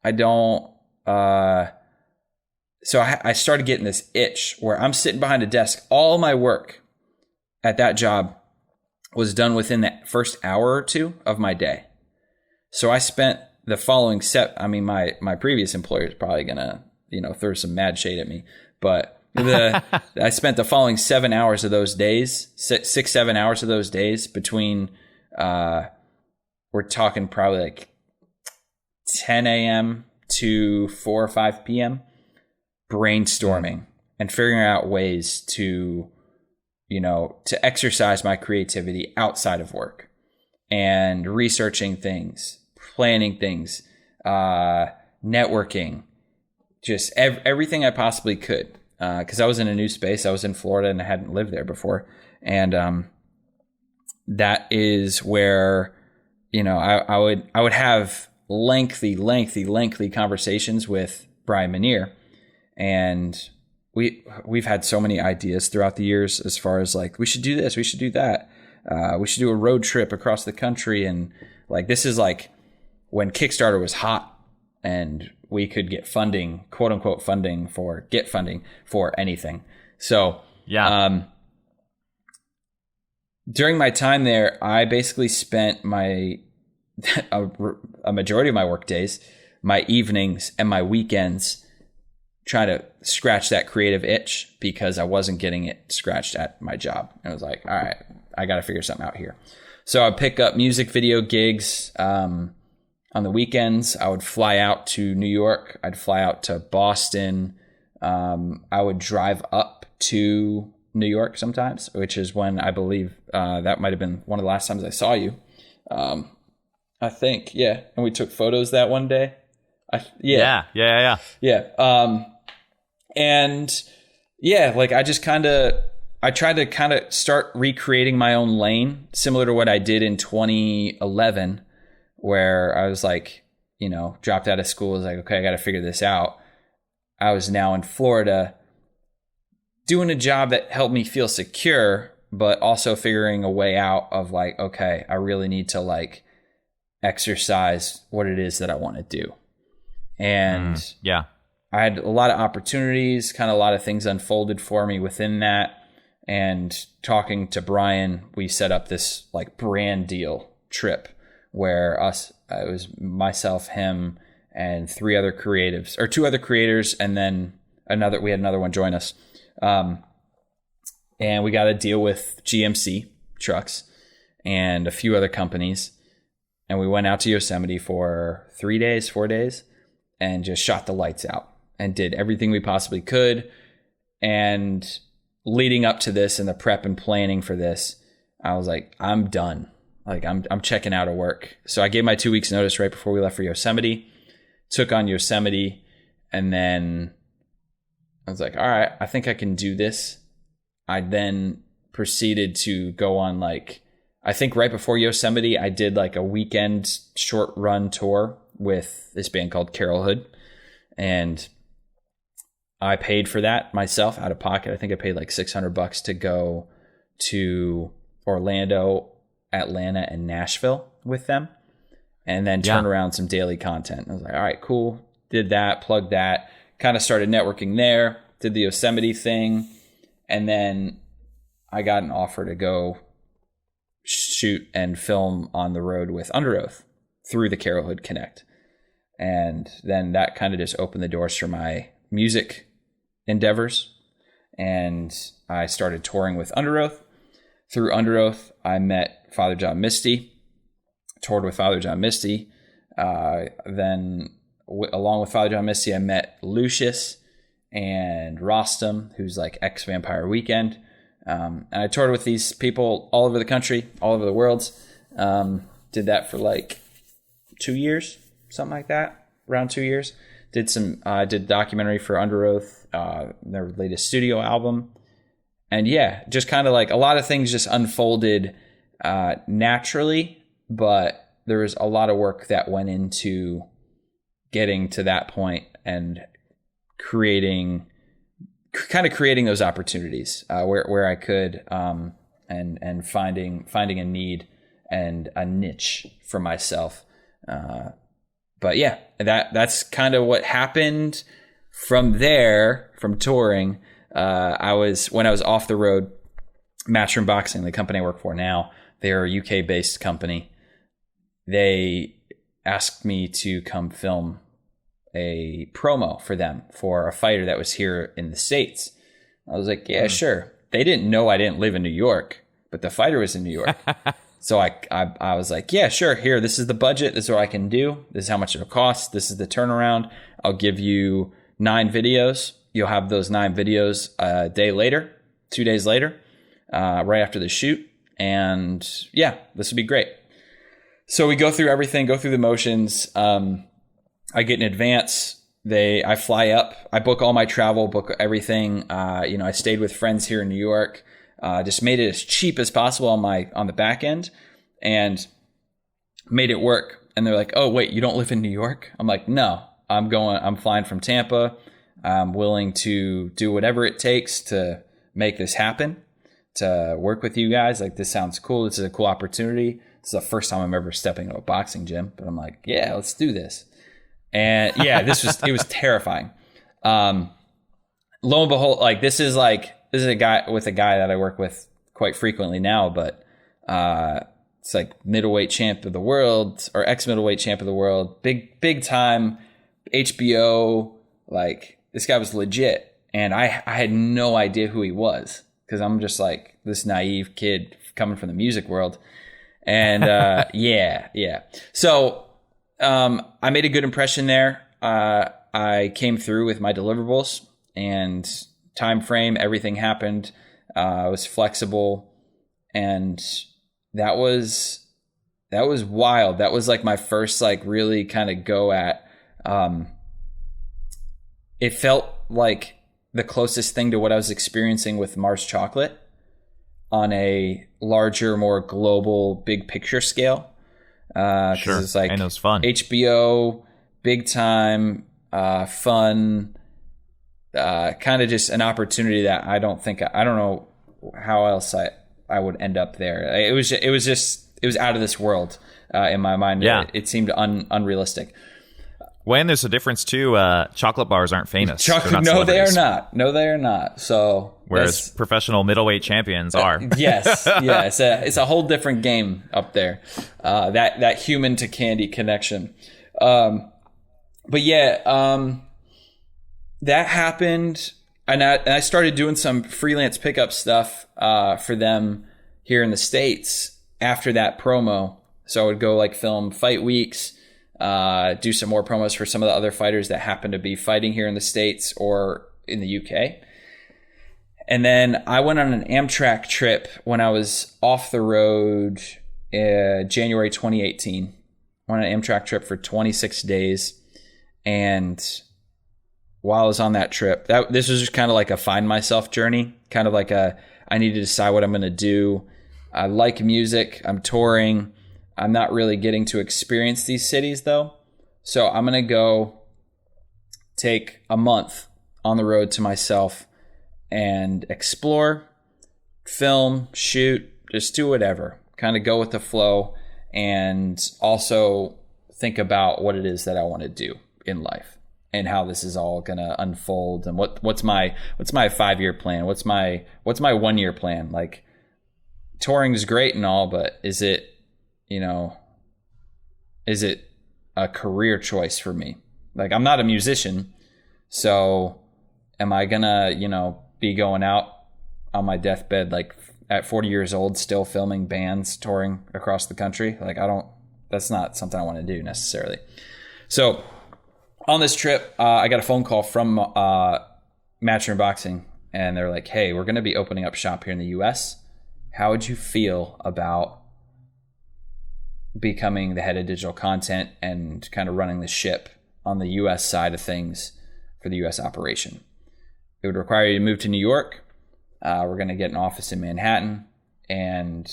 I don't, so I started getting this itch where I'm sitting behind a desk. All my work at that job was done within the first hour or two of my day. So I spent the following my previous employer is probably going to, throw some mad shade at me, but I spent the following 7 hours of those days, 7 hours of those days between, we're talking probably like 10 a.m. to 4 or 5 p.m. brainstorming and figuring out ways to exercise my creativity outside of work and researching things, planning things, networking, just everything I possibly could. Because I was in a new space. I was in Florida and I hadn't lived there before. And that is where, I would have lengthy conversations with Brian Minear. And, we've had so many ideas throughout the years as far as like, we should do this, we should do that. We should do a road trip across the country. And like, this is like when Kickstarter was hot and we could get funding, quote unquote funding for anything. So, during my time there, I basically spent a majority of my work days, my evenings and my weekends trying to scratch that creative itch because I wasn't getting it scratched at my job. And I was like, all right, I got to figure something out here. So I'd pick up music video gigs on the weekends. I would fly out to New York. I'd fly out to Boston. I would drive up to New York sometimes, which is when I believe that might have been one of the last times I saw you. I think, yeah. And we took photos that one day. Yeah. And yeah, like I tried to kind of start recreating my own lane, similar to what I did in 2011, where I was like, dropped out of school. I was like, okay, I got to figure this out. I was now in Florida doing a job that helped me feel secure, but also figuring a way out of like, okay, I really need to like exercise what it is that I want to do. And I had a lot of opportunities, kind of a lot of things unfolded for me within that. And talking to Brian, we set up this like brand deal trip where it was myself, him, and two other creators, and then we had another one join us. And we got a deal with GMC trucks and a few other companies. And we went out to Yosemite for 4 days, and just shot the lights out and did everything we possibly could. And leading up to this and the prep and planning for this, I was like, I'm done. Like I'm checking out of work. So I gave my 2 weeks notice right before we left for Yosemite, took on Yosemite, and then I was like, all right, I think I can do this. I then proceeded to go on I think right before Yosemite, I did like a weekend short run tour with this band called Carol Hood. And I paid for that myself out of pocket. I think I paid like $600 to go to Orlando, Atlanta, and Nashville with them, and then turn around some daily content. I was like, all right, cool. Did that, plugged that, kind of started networking there, did the Yosemite thing. And then I got an offer to go shoot and film on the road with Under Oath through the Carol Hood Connect. And then that kind of just opened the doors for my music endeavors. And I started touring with Under Oath. Through Under Oath, I met Father John Misty, toured with Father John Misty. Then along with Father John Misty, I met Lucius and Rostam, who's like ex-Vampire Weekend. And I toured with these people all over the country, all over the world. Did that for like 2 years, something like that, around 2 years. Did documentary for Under Oath, their latest studio album. And yeah, just kind of like a lot of things just unfolded naturally, but there was a lot of work that went into getting to that point and creating those opportunities where I could and finding a need and a niche for myself. But yeah, that's kind of what happened from there, from touring. When I was off the road, Matchoom Boxing, the company I work for now, they're a UK based company. They asked me to come film a promo for them for a fighter that was here in the States. I was like, yeah, sure. They didn't know I didn't live in New York, but the fighter was in New York. So I was like, yeah, sure. Here, this is the budget. This is what I can do. This is how much it'll cost. This is the turnaround. I'll give you 9 videos. You'll have those 9 videos a day later, 2 days later, right after the shoot. And yeah, this would be great. So we go through everything, go through the motions. I get in advance. I fly up. I book all my travel, book everything. I stayed with friends here in New York. Just made it as cheap as possible on the back end, and made it work. And they're like, "Oh, wait, you don't live in New York?" I'm like, "No, I'm flying from Tampa. I'm willing to do whatever it takes to make this happen, to work with you guys. Like, this sounds cool. This is a cool opportunity. This is the first time I'm ever stepping into a boxing gym, but I'm like, yeah, let's do this. And yeah, it was terrifying. Lo and behold, like, this is a guy that I work with quite frequently now, but it's like middleweight champ of the world, or ex-middleweight champ of the world, big time HBO. Like, this guy was legit, and I had no idea who he was, because I'm just like this naive kid coming from the music world. And yeah. So I made a good impression there. I came through with my deliverables and time frame. Everything happened. I was flexible, and that was wild. That was like my first like really kind of go at. It felt like the closest thing to what I was experiencing with Mars Chocolate on a larger, more global, big picture scale. Sure, it's like, and it was fun. HBO, big time, fun, kind of just an opportunity that I don't know how else I would end up there. It was out of this world in my mind. Yeah. It seemed unrealistic. When there's a difference too, chocolate bars aren't famous. No, they are not. No, they are not. So whereas professional middleweight champions are. Yes. It's a whole different game up there. That human to candy connection. But yeah, that happened, and I started doing some freelance pickup stuff for them here in the States after that promo. So I would go like film fight weeks. Do some more promos for some of the other fighters that happen to be fighting here in the States or in the UK. And then I went on an Amtrak trip when I was off the road January 2018. Went on an Amtrak trip for 26 days. And while I was on that trip, this was just kind of like a find myself journey, kind of like I need to decide what I'm going to do. I like music. I'm touring. I'm not really getting to experience these cities though. So I'm going to go take a month on the road to myself and explore, film, shoot, just do whatever, kind of go with the flow, and also think about what it is that I want to do in life and how this is all going to unfold, and what's my 5-year plan? What's my 1-year plan? Like, touring is great and all, but is it a career choice for me? Like, I'm not a musician, so am I gonna, be going out on my deathbed, like at 40 years old, still filming bands, touring across the country? Like, that's not something I want to do necessarily. So on this trip, I got a phone call from Matchoom Boxing, and they're like, hey, we're going to be opening up shop here in the US. How would you feel about becoming the head of digital content and kind of running the ship on the US side of things for the US operation? It would require you to move to New York. We're going to get an office in Manhattan. And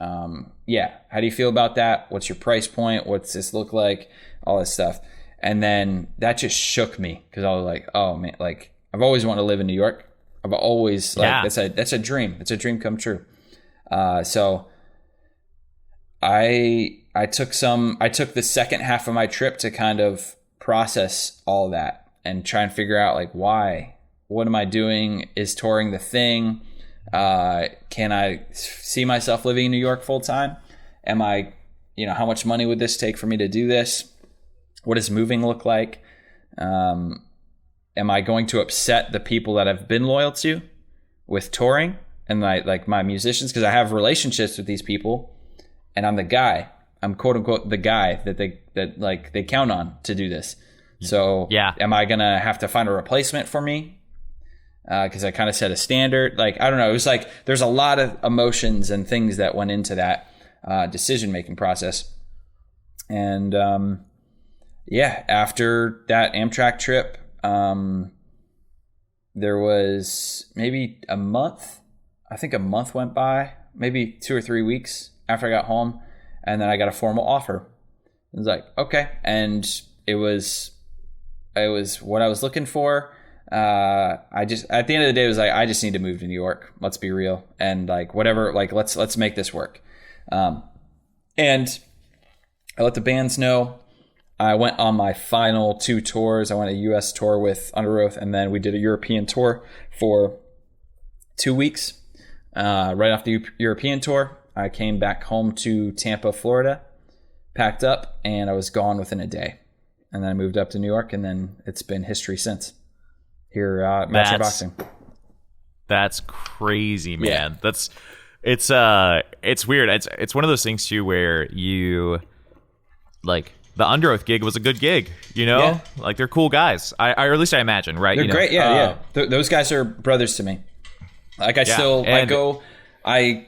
how do you feel about that? What's your price point? What's this look like? All this stuff. And then that just shook me, because I was like, oh man, like, I've always wanted to live in New York. I've always that's a dream. It's a dream come true. So I took the second half of my trip to kind of process all that and try and figure out, like, what am I doing? Is touring the thing? Can I see myself living in New York full time? Am I, how much money would this take for me to do this? What does moving look like? Am I going to upset the people that I've been loyal to with touring and my musicians? Because I have relationships with these people, and I'm the guy. I'm quote unquote the guy that they count on to do this. So am I gonna have to find a replacement for me? Because I kind of set a standard. Like, I don't know. It was like there's a lot of emotions and things that went into that decision making process. And after that Amtrak trip, there was maybe a month. I think a month went by, maybe 2 or 3 weeks after I got home, and then I got a formal offer. It was like, okay, and it was what I was looking for. I just, at the end of the day, it was like, I just need to move to New York. Let's be real. And like, whatever, like, let's make this work. And I let the bands know. I went on my final 2 tours. I went a US tour with Under Oath, and then we did a European tour for 2 weeks. Right off the European tour, I came back home to Tampa, Florida, packed up, and I was gone within a day. And then I moved up to New York, and then it's been history since. Here at Matchoom Boxing. That's crazy, man. Yeah. It's weird. It's one of those things too where you like the Under Oath gig was a good gig, you know? Yeah. Like they're cool guys. Or at least I imagine, right? They're great, yeah. Those guys are brothers to me. Like I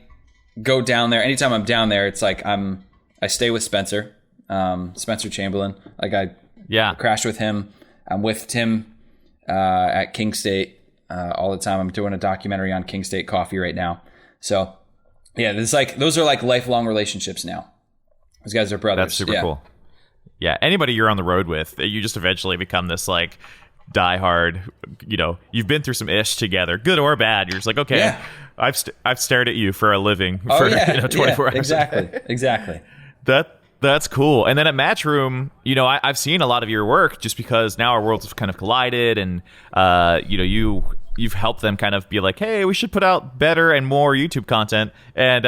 go down there. Anytime I'm down there, it's like I stay with Spencer Chamberlain. Like I crashed with him. I'm with Tim at King State all the time. I'm doing a documentary on King State coffee right now. So yeah, those are like lifelong relationships now. Those guys are brothers. That's super cool. Yeah, anybody you're on the road with, you just eventually become this like diehard. You know, you've been through some ish together, good or bad. You're just like, okay, I've stared at you for a living for 24 hours. Exactly. That's cool. And then at Matchoom, you know, I've seen a lot of your work just because now our worlds have kind of collided, and you know, you've helped them kind of be like, hey, we should put out better and more YouTube content, and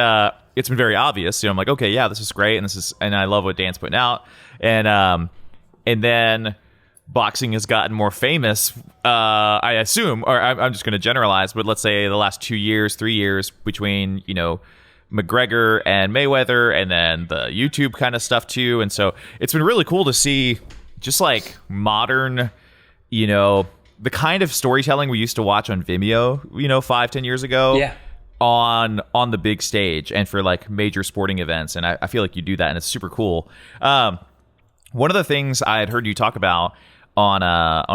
it's been very obvious. You know, I'm like, okay, yeah, this is great, and I love what Dan's putting out, and then boxing has gotten more famous. I assume, or I'm just going to generalize, but let's say the last 2 years, 3 years between, you know, McGregor and Mayweather, and then the YouTube kind of stuff too. And so it's been really cool to see just like modern, you know, the kind of storytelling we used to watch on Vimeo, you know, 5-10 years ago, on the big stage and for like major sporting events. And I feel like you do that, and it's super cool. One of the things I had heard you talk about on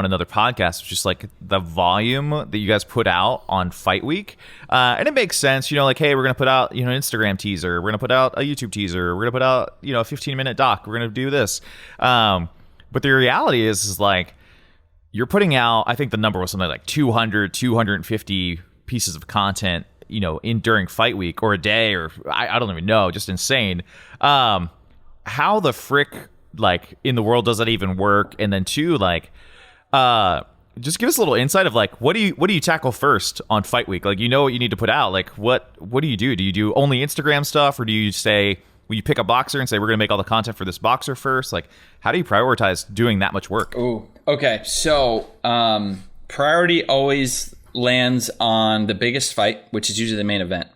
another podcast was just like the volume that you guys put out on Fight Week, and it makes sense, you know, like, hey, we're gonna put out, you know, an Instagram teaser, we're gonna put out a YouTube teaser, we're gonna put out, you know, a 15-minute doc, we're gonna do this, but the reality is like you're putting out, I think the number was something like 250 pieces of content, you know, during Fight Week, or a day, or I don't even know, just insane. How the frick, like, in the world does that even work? And then two, like, just give us a little insight of like, what do you tackle first on Fight Week? Like, you know what you need to put out. Like, what do you do? Do you do only Instagram stuff, or do you say, will you pick a boxer and say, we're gonna make all the content for this boxer first? Like, how do you prioritize doing that much work? Ooh, okay. So priority always lands on the biggest fight, which is usually the main event.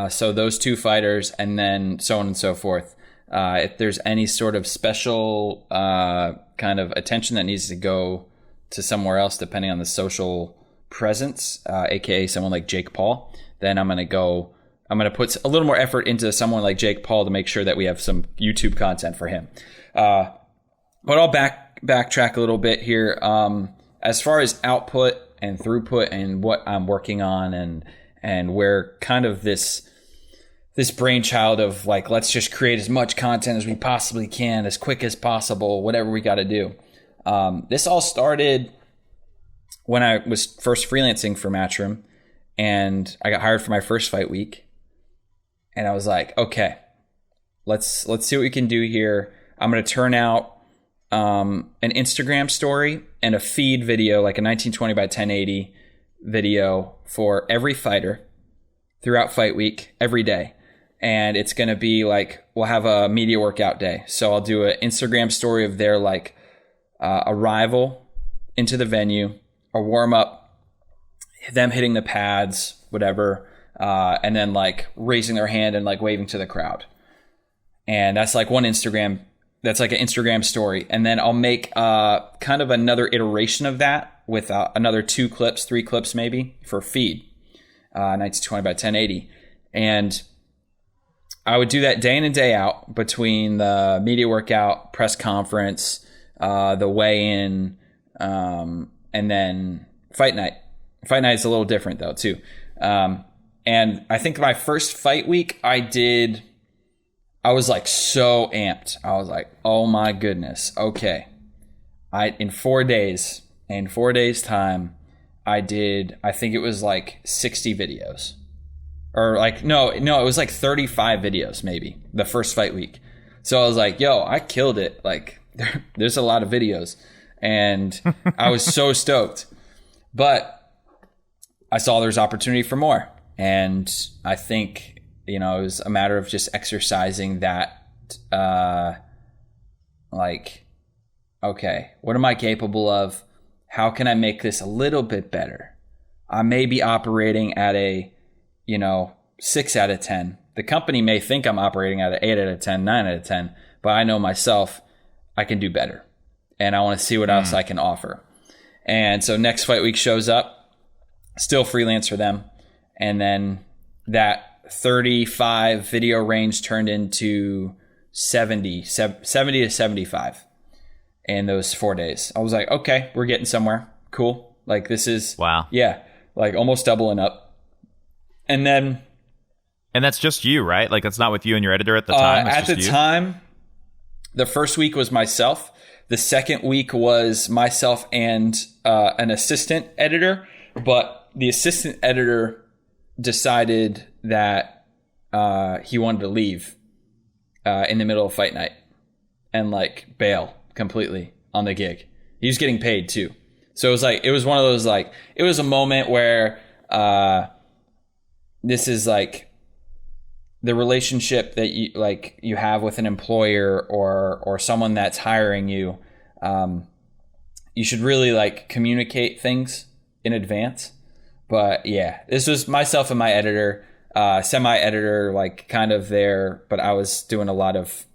So those 2 fighters, and then so on and so forth. If there's any sort of special kind of attention that needs to go to somewhere else, depending on the social presence, aka someone like Jake Paul, then I'm going to put a little more effort into someone like Jake Paul to make sure that we have some YouTube content for him. But I'll backtrack a little bit here. As far as output and throughput and what I'm working on, and where kind of this brainchild of like, let's just create as much content as we possibly can, as quick as possible, whatever we got to do. This all started when I was first freelancing for Matchoom, and I got hired for my first Fight Week. And I was like, okay, let's see what we can do here. I'm going to turn out an Instagram story and a feed video, like a 1920 by 1080 video for every fighter throughout Fight Week, every day. And it's going to be like, we'll have a media workout day. So I'll do an Instagram story of their like arrival into the venue, a warm up, them hitting the pads, whatever, and then like raising their hand and like waving to the crowd. And that's like one Instagram. That's like an Instagram story. And then I'll make kind of another iteration of that with another 2 clips, 3 clips maybe for feed, 1920 by 1080. And I would do that day in and day out between the media workout, press conference, the weigh-in, and then fight night. Fight night is a little different though too. And I think my first Fight Week I was like so amped. I was like, oh my goodness. Okay. In 4 days time, I think it was like 60 videos. Or like, no, it was like 35 videos maybe the first fight week. So I was like, yo, I killed it. Like, there's a lot of videos. And I was so stoked. But I saw there's opportunity for more. And I think, it was a matter of just exercising that, like, okay, what am I capable of? How can I make this a little bit better? I may be operating at a 6 out of 10. The company may think I'm operating at an 8 out of 10, 9 out of 10, but I know myself, I can do better. And I want to see what else I can offer. And so next fight week shows up, still freelance for them. And then that 35 video range turned into 70 to 75 in those 4 days. I was like, okay, we're getting somewhere. Cool. Like, this is, wow. Yeah, like almost doubling up. And that's just you, right? Like, that's not with you and your editor at the time? At the time, the first week was myself. The second week was myself and an assistant editor. But the assistant editor decided that he wanted to leave in the middle of fight night and like bail completely on the gig. He was getting paid too. So it was one of those, like, it was a moment where this is like the relationship that you have with an employer or someone that's hiring you. You should really like communicate things in advance. But yeah, this was myself and my editor, semi-editor, like kind of there, but I was doing a lot of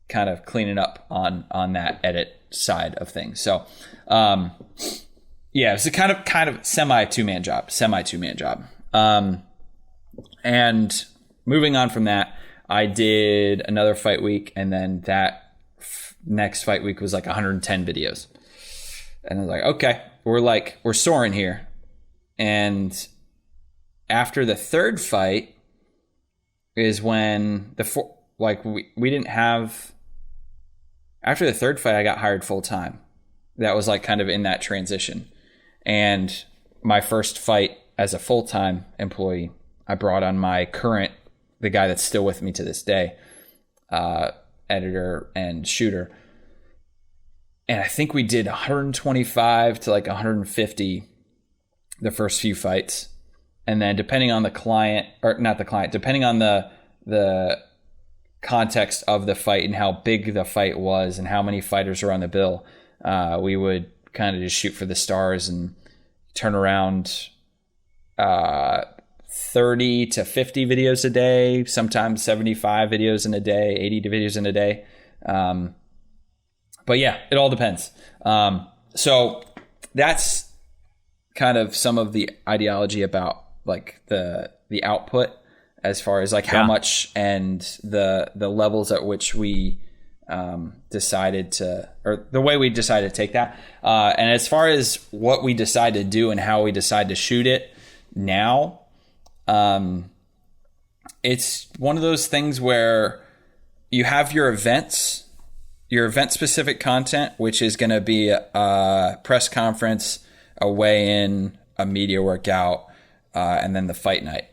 kind of cleaning up on that edit side of things. So yeah, it's a kind of semi two-man job. And moving on from that, I did another fight week, and then that next fight week was like 110 videos. And I was like, okay, we're soaring here. And after the third fight is when we didn't have. After the third fight, I got hired full time. That was like kind of in that transition. And my first fight as a full-time employee, I brought on the guy that's still with me to this day, editor and shooter. And I think we did 125 to like 150 the first few fights. And then depending on the client, or not the client, depending on the context of the fight and how big the fight was and how many fighters were on the bill, we would kind of just shoot for the stars and turn around 30 to 50 videos a day, sometimes 75 videos in a day, 80 videos in a day. But yeah, it all depends. So that's kind of some of the ideology about like the output, as far as like how much and the levels at which we decided to, or the way we decided to take that. And as far as what we decide to do and how we decide to shoot it now, it's one of those things where you have your event specific content, which is going to be a press conference, a weigh-in, a media workout, and then the fight night.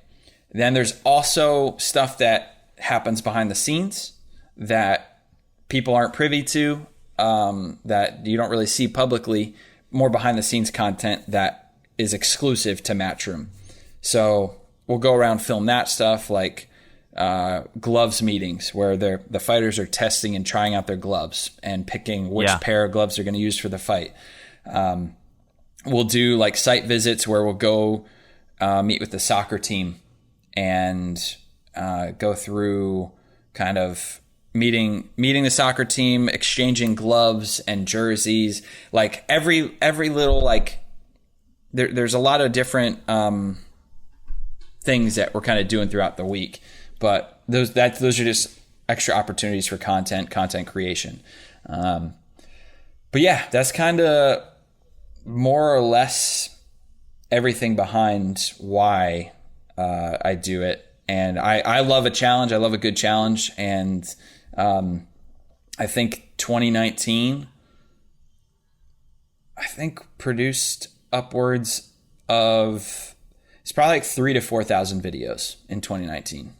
Then there's also stuff that happens behind the scenes that people aren't privy to, that you don't really see publicly, more behind the scenes content that is exclusive to Matchoom. So we'll go around, film that stuff, like gloves meetings where the fighters are testing and trying out their gloves and picking which pair of gloves they're going to use for the fight. We'll do like site visits where we'll go meet with the soccer team and go through kind of meeting the soccer team, exchanging gloves and jerseys, like every little, like there's a lot of different things that we're kind of doing throughout the week, but those are just extra opportunities for content creation. But yeah, that's kind of more or less everything behind why I do it. And I love a challenge. I love a good challenge. And I think 2019, produced upwards of, it's probably like 3,000 to 4,000 videos in 2019,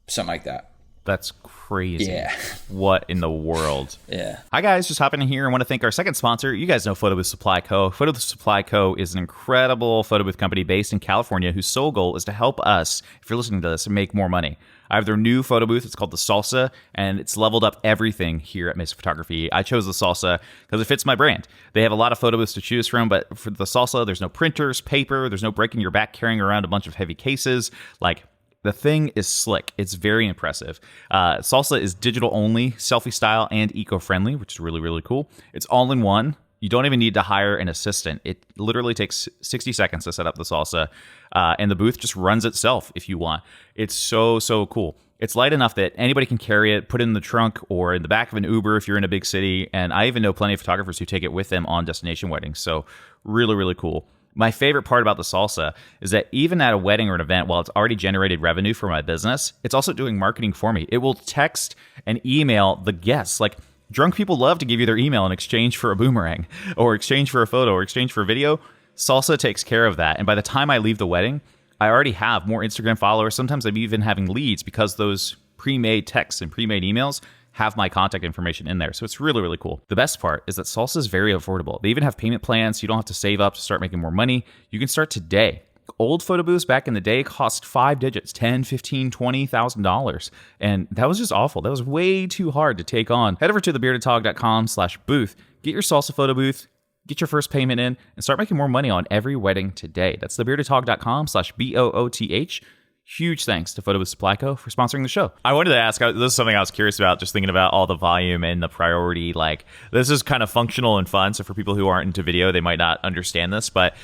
something like that. That's crazy. Yeah. What in the world? Yeah. Hi, guys. Just hopping in here. I want to thank our second sponsor. You guys know Photo Booth Supply Co. Photo Booth Supply Co. is an incredible photo booth company based in California whose sole goal is to help us, if you're listening to this, make more money. I have their new photo booth. It's called the Salsa, and it's leveled up everything here at Mesa Photography. I chose the Salsa because it fits my brand. They have a lot of photo booths to choose from, but for the Salsa, there's no printers, paper, there's no breaking your back carrying around a bunch of heavy cases. Like, the thing is slick. It's very impressive. Salsa is digital only, selfie style, and eco-friendly, which is really, really cool. It's all in one. You don't even need to hire an assistant. It literally takes 60 seconds to set up the Salsa, and the booth just runs itself if you want. It's so, so cool. It's light enough that anybody can carry it, put it in the trunk or in the back of an Uber if you're in a big city, and I even know plenty of photographers who take it with them on destination weddings. So really, really cool. My favorite part about the Salsa is that even at a wedding or an event, while it's already generated revenue for my business, it's also doing marketing for me. It will text and email the guests. Like, drunk people love to give you their email in exchange for a boomerang or exchange for a photo or exchange for a video. Salsa takes care of that. And by the time I leave the wedding, I already have more Instagram followers. Sometimes I'm even having leads because those pre-made texts and pre-made emails have my contact information in there. So it's really, really cool. The best part is that Salsa is very affordable. They even have payment plans, so you don't have to save up to start making more money. You can start today. Old photo booths back in the day cost 5 digits, $10, $15, $20,000. And that was just awful. That was way too hard to take on. Head over to thebeardedtog.com/booth. Get your Salsa photo booth, get your first payment in, and start making more money on every wedding today. That's thebeardedtog.com/BOOTH. Huge thanks to Photo Booth Supply Co. for sponsoring the show. I wanted to ask, this is something I was curious about, just thinking about all the volume and the priority. Like, this is kind of functional and fun. So for people who aren't into video, they might not understand this. But,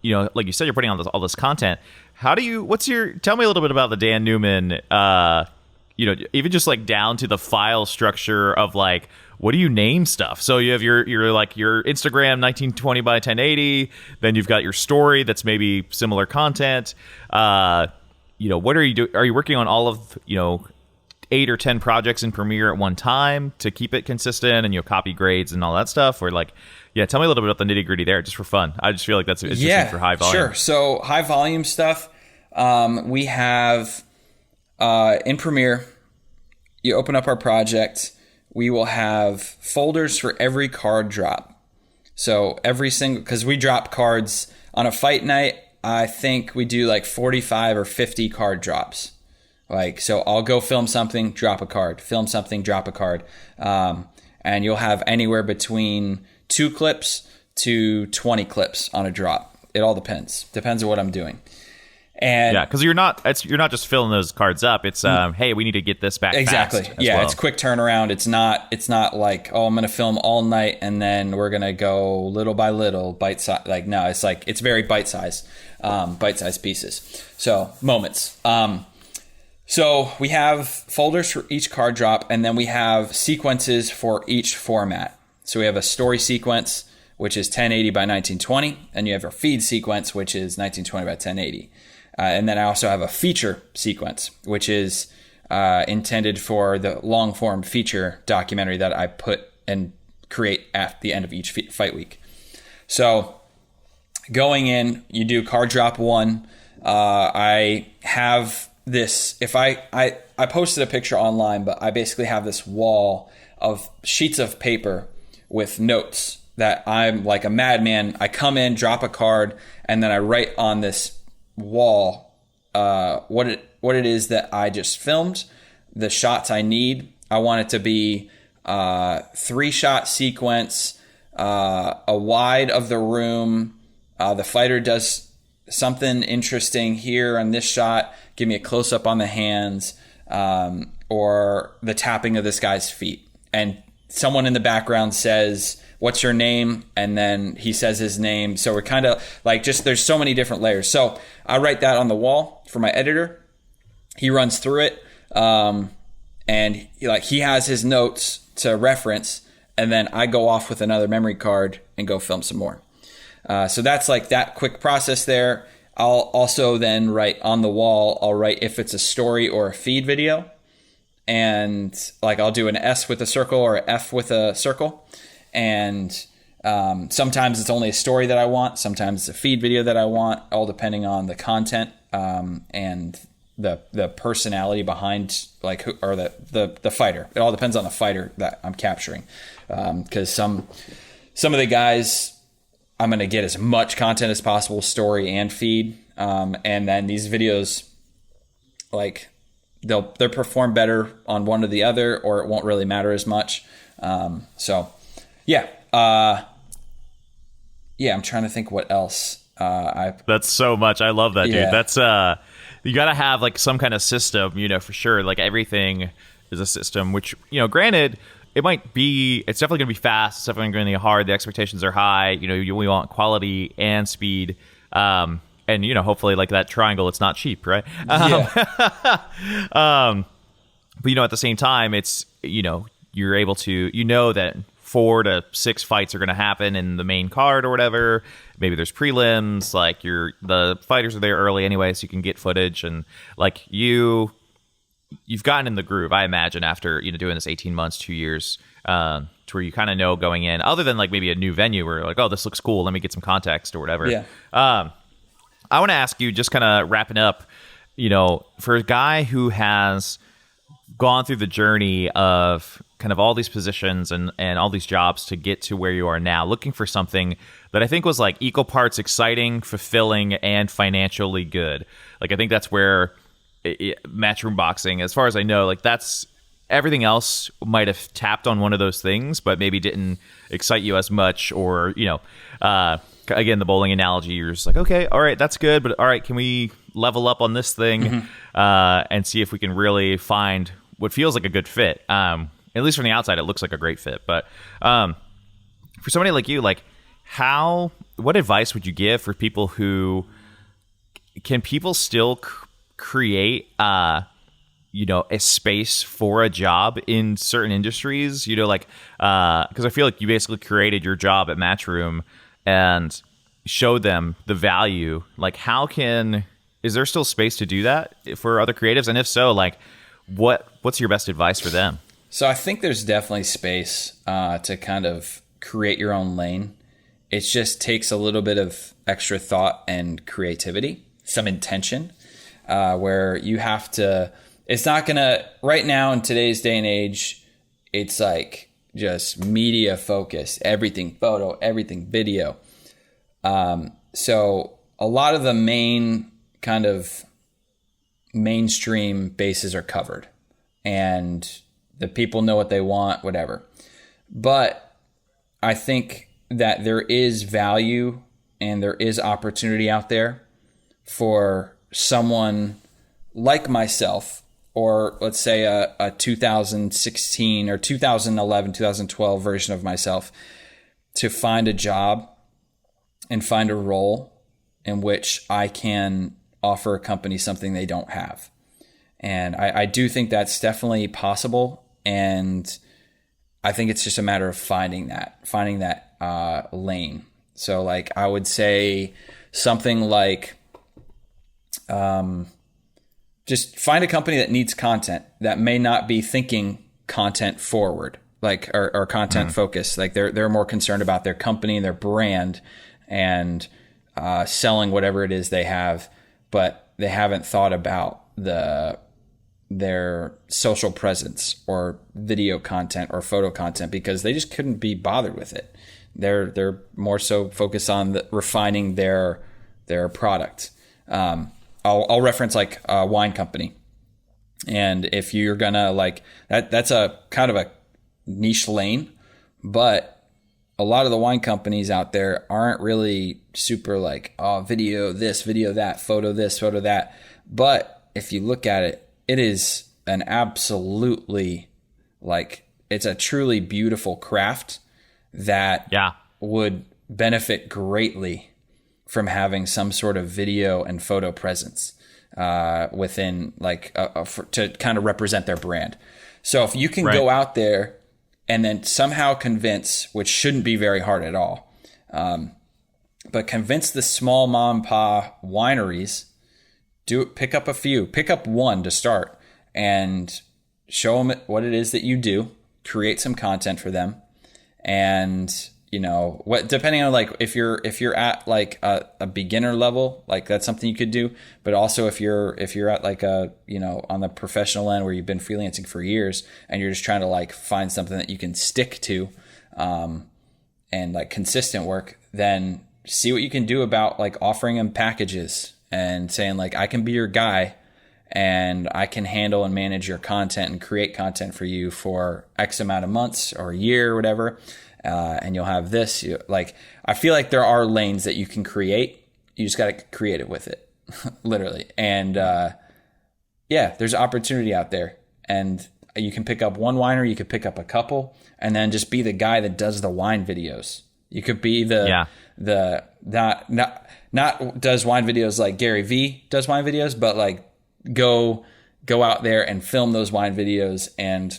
you know, like you said, you're putting on all this content. Tell me a little bit about the Dan Newman, you know, even just like down to the file structure of like, what do you name stuff? So you have your Instagram 1920 by 1080, then you've got your story that's maybe similar content. You know, what are you doing? Are you working on all of, 8 or 10 projects in Premiere at one time to keep it consistent and, copy grades and all that stuff? Or like, yeah, tell me a little bit about the nitty gritty there, just for fun. I just feel like that's interesting for high volume. Sure. So high volume stuff, we have in Premiere, you open up our project, we will have folders for every card drop. So every single, because we drop cards on a fight night, I think we do like 45 or 50 card drops. Like, so I'll go film something, drop a card, film something, drop a card. And you'll have anywhere between 2 clips to 20 clips on a drop. It all depends. Depends on what I'm doing. And yeah, because you're not just filling those cards up. It's hey, we need to get this back exactly. Fast Yeah, well. It's quick turnaround. It's not like, oh, I'm gonna film all night and then we're gonna go little by little, bite size. Like, no, it's like it's very bite size pieces. So moments. So we have folders for each card drop, and then we have sequences for each format. So we have a story sequence, which is 1080 by 1920, and you have your feed sequence, which is 1920 by 1080. And then I also have a feature sequence, which is intended for the long-form feature documentary that I put and create at the end of each fight week. So going in, you do card drop 1. I have this, if I posted a picture online, but I basically have this wall of sheets of paper with notes that I'm like a madman. I come in, drop a card, and then I write on this wall what it is that I just filmed, the shots I need. I want it to be 3-shot sequence, a wide of the room. The fighter does something interesting here on this shot. Give me a close-up on the hands, or the tapping of this guy's feet. And someone in the background says, "What's your name?" And then he says his name. So we're kind of like, just, there's so many different layers. So I write that on the wall for my editor. He runs through it. And he has his notes to reference. And then I go off with another memory card and go film some more. So that's like that quick process there. I'll also then write on the wall, I'll write if it's a story or a feed video. And like, I'll do an S with a circle or an F with a circle. And Sometimes it's only a story that I want. Sometimes it's a feed video that I want, all depending on the content and the personality behind, like, who, or the fighter. It all depends on the fighter that I'm capturing. Because some of the guys, I'm going to get as much content as possible, story and feed. And then these videos, like, they'll perform better on one or the other, or it won't really matter as much. So yeah. Yeah, I'm trying to think what else. That's so much. I love that, dude. Yeah. That's you got to have like some kind of system, for sure. Like everything is a system, which, granted, it's definitely going to be fast. It's definitely going to be hard. The expectations are high. We want quality and speed. And, hopefully like that triangle, it's not cheap, right? Yeah. But, at the same time, it's, you're able to, that 4 to 6 fights are going to happen in the main card or whatever. Maybe there's prelims, like the fighters are there early anyway, so you can get footage, and like you've gotten in the groove, I imagine, after doing this 18 months, 2 years, to where you kind of know going in, other than like maybe a new venue where like, oh, this looks cool, let me get some context or whatever. Yeah. I want to ask you, just kind of wrapping up, for a guy who has gone through the journey of kind of all these positions and all these jobs to get to where you are now, looking for something that I think was like equal parts exciting, fulfilling, and financially good. Like, I think that's where Matchroom Boxing, as far as I know, like that's everything else might have tapped on one of those things, but maybe didn't excite you as much, or, again, the bowling analogy, you're just like, okay, all right, that's good, but all right, can we level up on this thing and see if we can really find what feels like a good fit? At least from the outside, it looks like a great fit. But for somebody like you, like what advice would you give for people who can people still create, a space for a job in certain industries? Because I feel like you basically created your job at Matchroom and showed them the value. Like, is there still space to do that for other creatives? And if so, like, what's your best advice for them? So I think there's definitely space to kind of create your own lane. It just takes a little bit of extra thought and creativity, some intention, where you have to, it's not going to, right now in today's day and age, it's like just media focused, everything photo, everything video. So a lot of the main kind of mainstream bases are covered, and the people know what they want, whatever. But I think that there is value and there is opportunity out there for someone like myself, or let's say a 2016 or 2011, 2012 version of myself, to find a job and find a role in which I can offer a company something they don't have. And I do think that's definitely possible. And I think it's just a matter of finding that lane. So like, I would say something like, just find a company that needs content, that may not be thinking content forward, like, or content focused. Like they're more concerned about their company and their brand and selling whatever it is they have, but they haven't thought about their social presence or video content or photo content because they just couldn't be bothered with it. They're more so focused on refining their product. I'll reference like a wine company, and if you're gonna like that's a kind of a niche lane, but a lot of the wine companies out there aren't really super like, oh, video this, video that, photo this, photo that. But if you look at it, it is an absolutely, like, it's a truly beautiful craft that would benefit greatly from having some sort of video and photo presence within, like, to kind of represent their brand. So if you can go out there and then somehow convince, which shouldn't be very hard at all, but convince the small mom and pop wineries, pick up one to start and show them what it is that you do, create some content for them, and what, depending on like if you're at like a beginner level, like that's something you could do. But also if you're at like a, on the professional end where you've been freelancing for years and you're just trying to like find something that you can stick to, and like consistent work, then see what you can do about like offering them packages and saying like, I can be your guy and I can handle and manage your content and create content for you for X amount of months or a year or whatever. And you'll have this, I feel like there are lanes that you can create. You just got to create it with it, literally. And, there's opportunity out there, and you can pick up one winery, you could pick up a couple, and then just be the guy that does the wine videos. You could be not does wine videos like Gary V does wine videos, but like go out there and film those wine videos. And,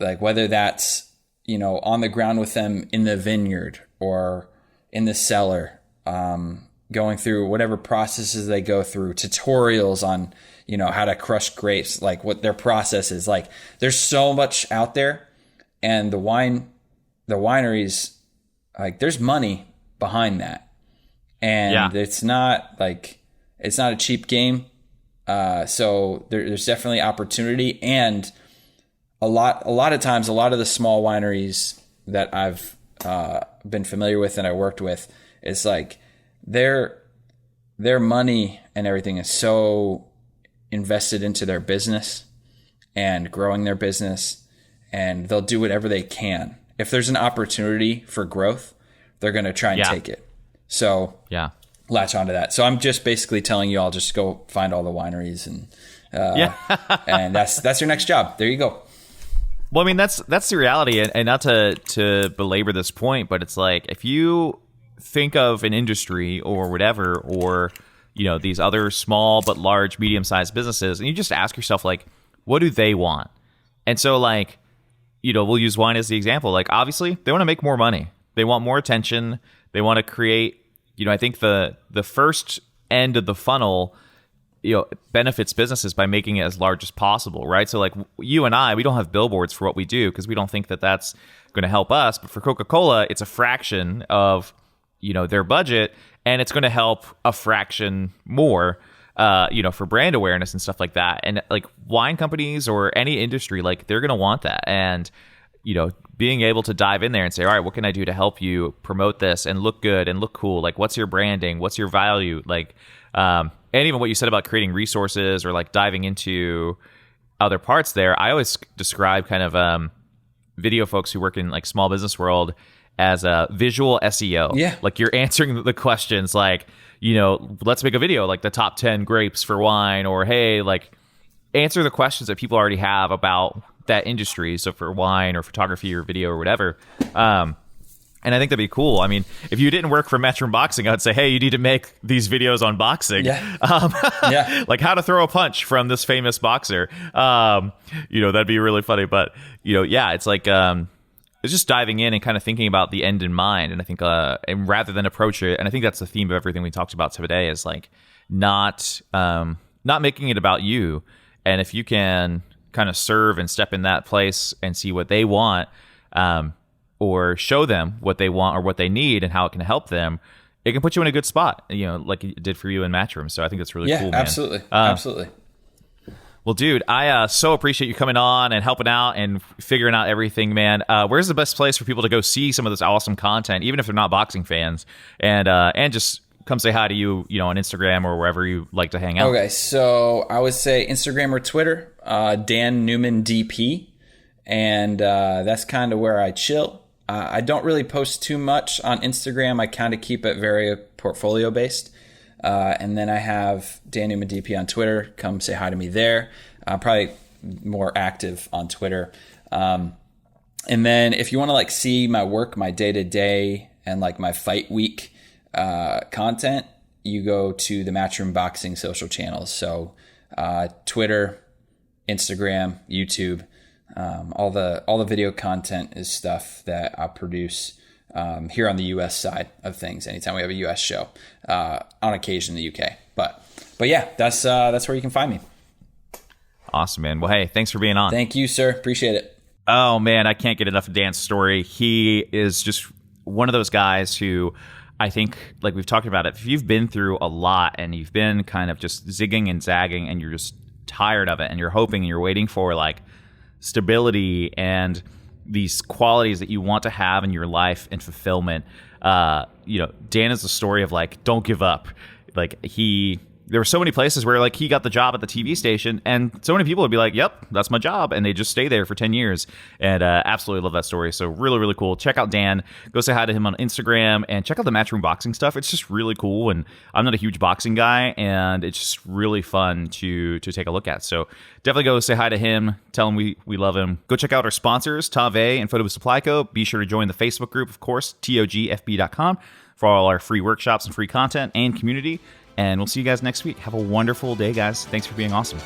like whether that's, on the ground with them in the vineyard or in the cellar, going through whatever processes they go through, tutorials on, how to crush grapes, like what their process is like. There's so much out there, and the wineries, like there's money behind that. And it's not a cheap game. So there's definitely opportunity. And a lot of times, a lot of the small wineries that I've been familiar with and I worked with, it's like their money and everything is so invested into their business and growing their business, and they'll do whatever they can. If there's an opportunity for growth, they're going to try and take it. So latch onto that. So I'm just basically telling you all, just go find all the wineries and and that's your next job. There you go. Well, I mean, that's the reality, and not to belabor this point, but it's like if you think of an industry or whatever, or these other small but large, medium-sized businesses, and you just ask yourself like, what do they want? And so like, we'll use wine as the example. Like obviously, they want to make more money, they want more attention, they want to create. I think the first end of the funnel, benefits businesses by making it as large as possible, right? So like you and I, we don't have billboards for what we do because we don't think that that's going to help us. But for Coca-Cola, it's a fraction of, their budget, and it's going to help a fraction more, for brand awareness and stuff like that. And like wine companies or any industry, like they're going to want that. And, being able to dive in there and say, all right, what can I do to help you promote this and look good and look cool? Like, what's your branding? What's your value? Like, and even what you said about creating resources or like diving into other parts there, I always describe kind of video folks who work in like small business world as a visual SEO. Yeah. Like you're answering the questions like, let's make a video like the top 10 grapes for wine, or hey, like answer the questions that people already have about that industry. So for wine or photography or video or whatever. And I think that'd be cool. I mean, if you didn't work for Matchoom Boxing, I'd say, hey, you need to make these videos on boxing. Like how to throw a punch from this famous boxer. That'd be really funny. But, it's like it's just diving in and kind of thinking about the end in mind. And I think and rather than approach it, and I think that's the theme of everything we talked about today, is like not making it about you. And if you can kind of serve and step in that place and see what they want, or show them what they want or what they need and how it can help them, it can put you in a good spot, like it did for you in Matchoom. So I think that's really cool, man. Absolutely. Absolutely. Well, dude, I so appreciate you coming on and helping out and figuring out everything, man. Where's the best place for people to go see some of this awesome content, even if they're not boxing fans, and just come say hi to you, on Instagram or wherever you like to hang out? Okay, so I would say Instagram or Twitter, Dan Newman DP, and that's kind of where I chill. I don't really post too much on Instagram. I kind of keep it very portfolio based. And then I have Dan Newman DP on Twitter. Come say hi to me there. I'm probably more active on Twitter. And then if you want to like see my work, my day to day, and like my fight week content, you go to the Matchoom Boxing social channels. So Twitter, Instagram, YouTube. All the video content is stuff that I produce here on the U.S. side of things. Anytime we have a U.S. show, on occasion the U.K. But yeah, that's where you can find me. Awesome, man. Well, hey, thanks for being on. Thank you, sir. Appreciate it. Oh man, I can't get enough of Dan's story. He is just one of those guys who I think, like we've talked about it, if you've been through a lot and you've been kind of just zigging and zagging and you're just tired of it and you're hoping and you're waiting for like stability and these qualities that you want to have in your life and fulfillment, Dan is the story of like, don't give up. Like there were so many places where like he got the job at the TV station and so many people would be like, yep, that's my job. And they just stay there for 10 years and absolutely love that story. So really, really cool. Check out Dan. Go say hi to him on Instagram and check out the Matchoom boxing stuff. It's just really cool. And I'm not a huge boxing guy and it's just really fun to take a look at. So definitely go say hi to him. Tell him we love him. Go check out our sponsors, Tave and Photo Supply Co. Be sure to join the Facebook group, of course, togfb.com for all our free workshops and free content and community. And we'll see you guys next week. Have a wonderful day, guys. Thanks for being awesome.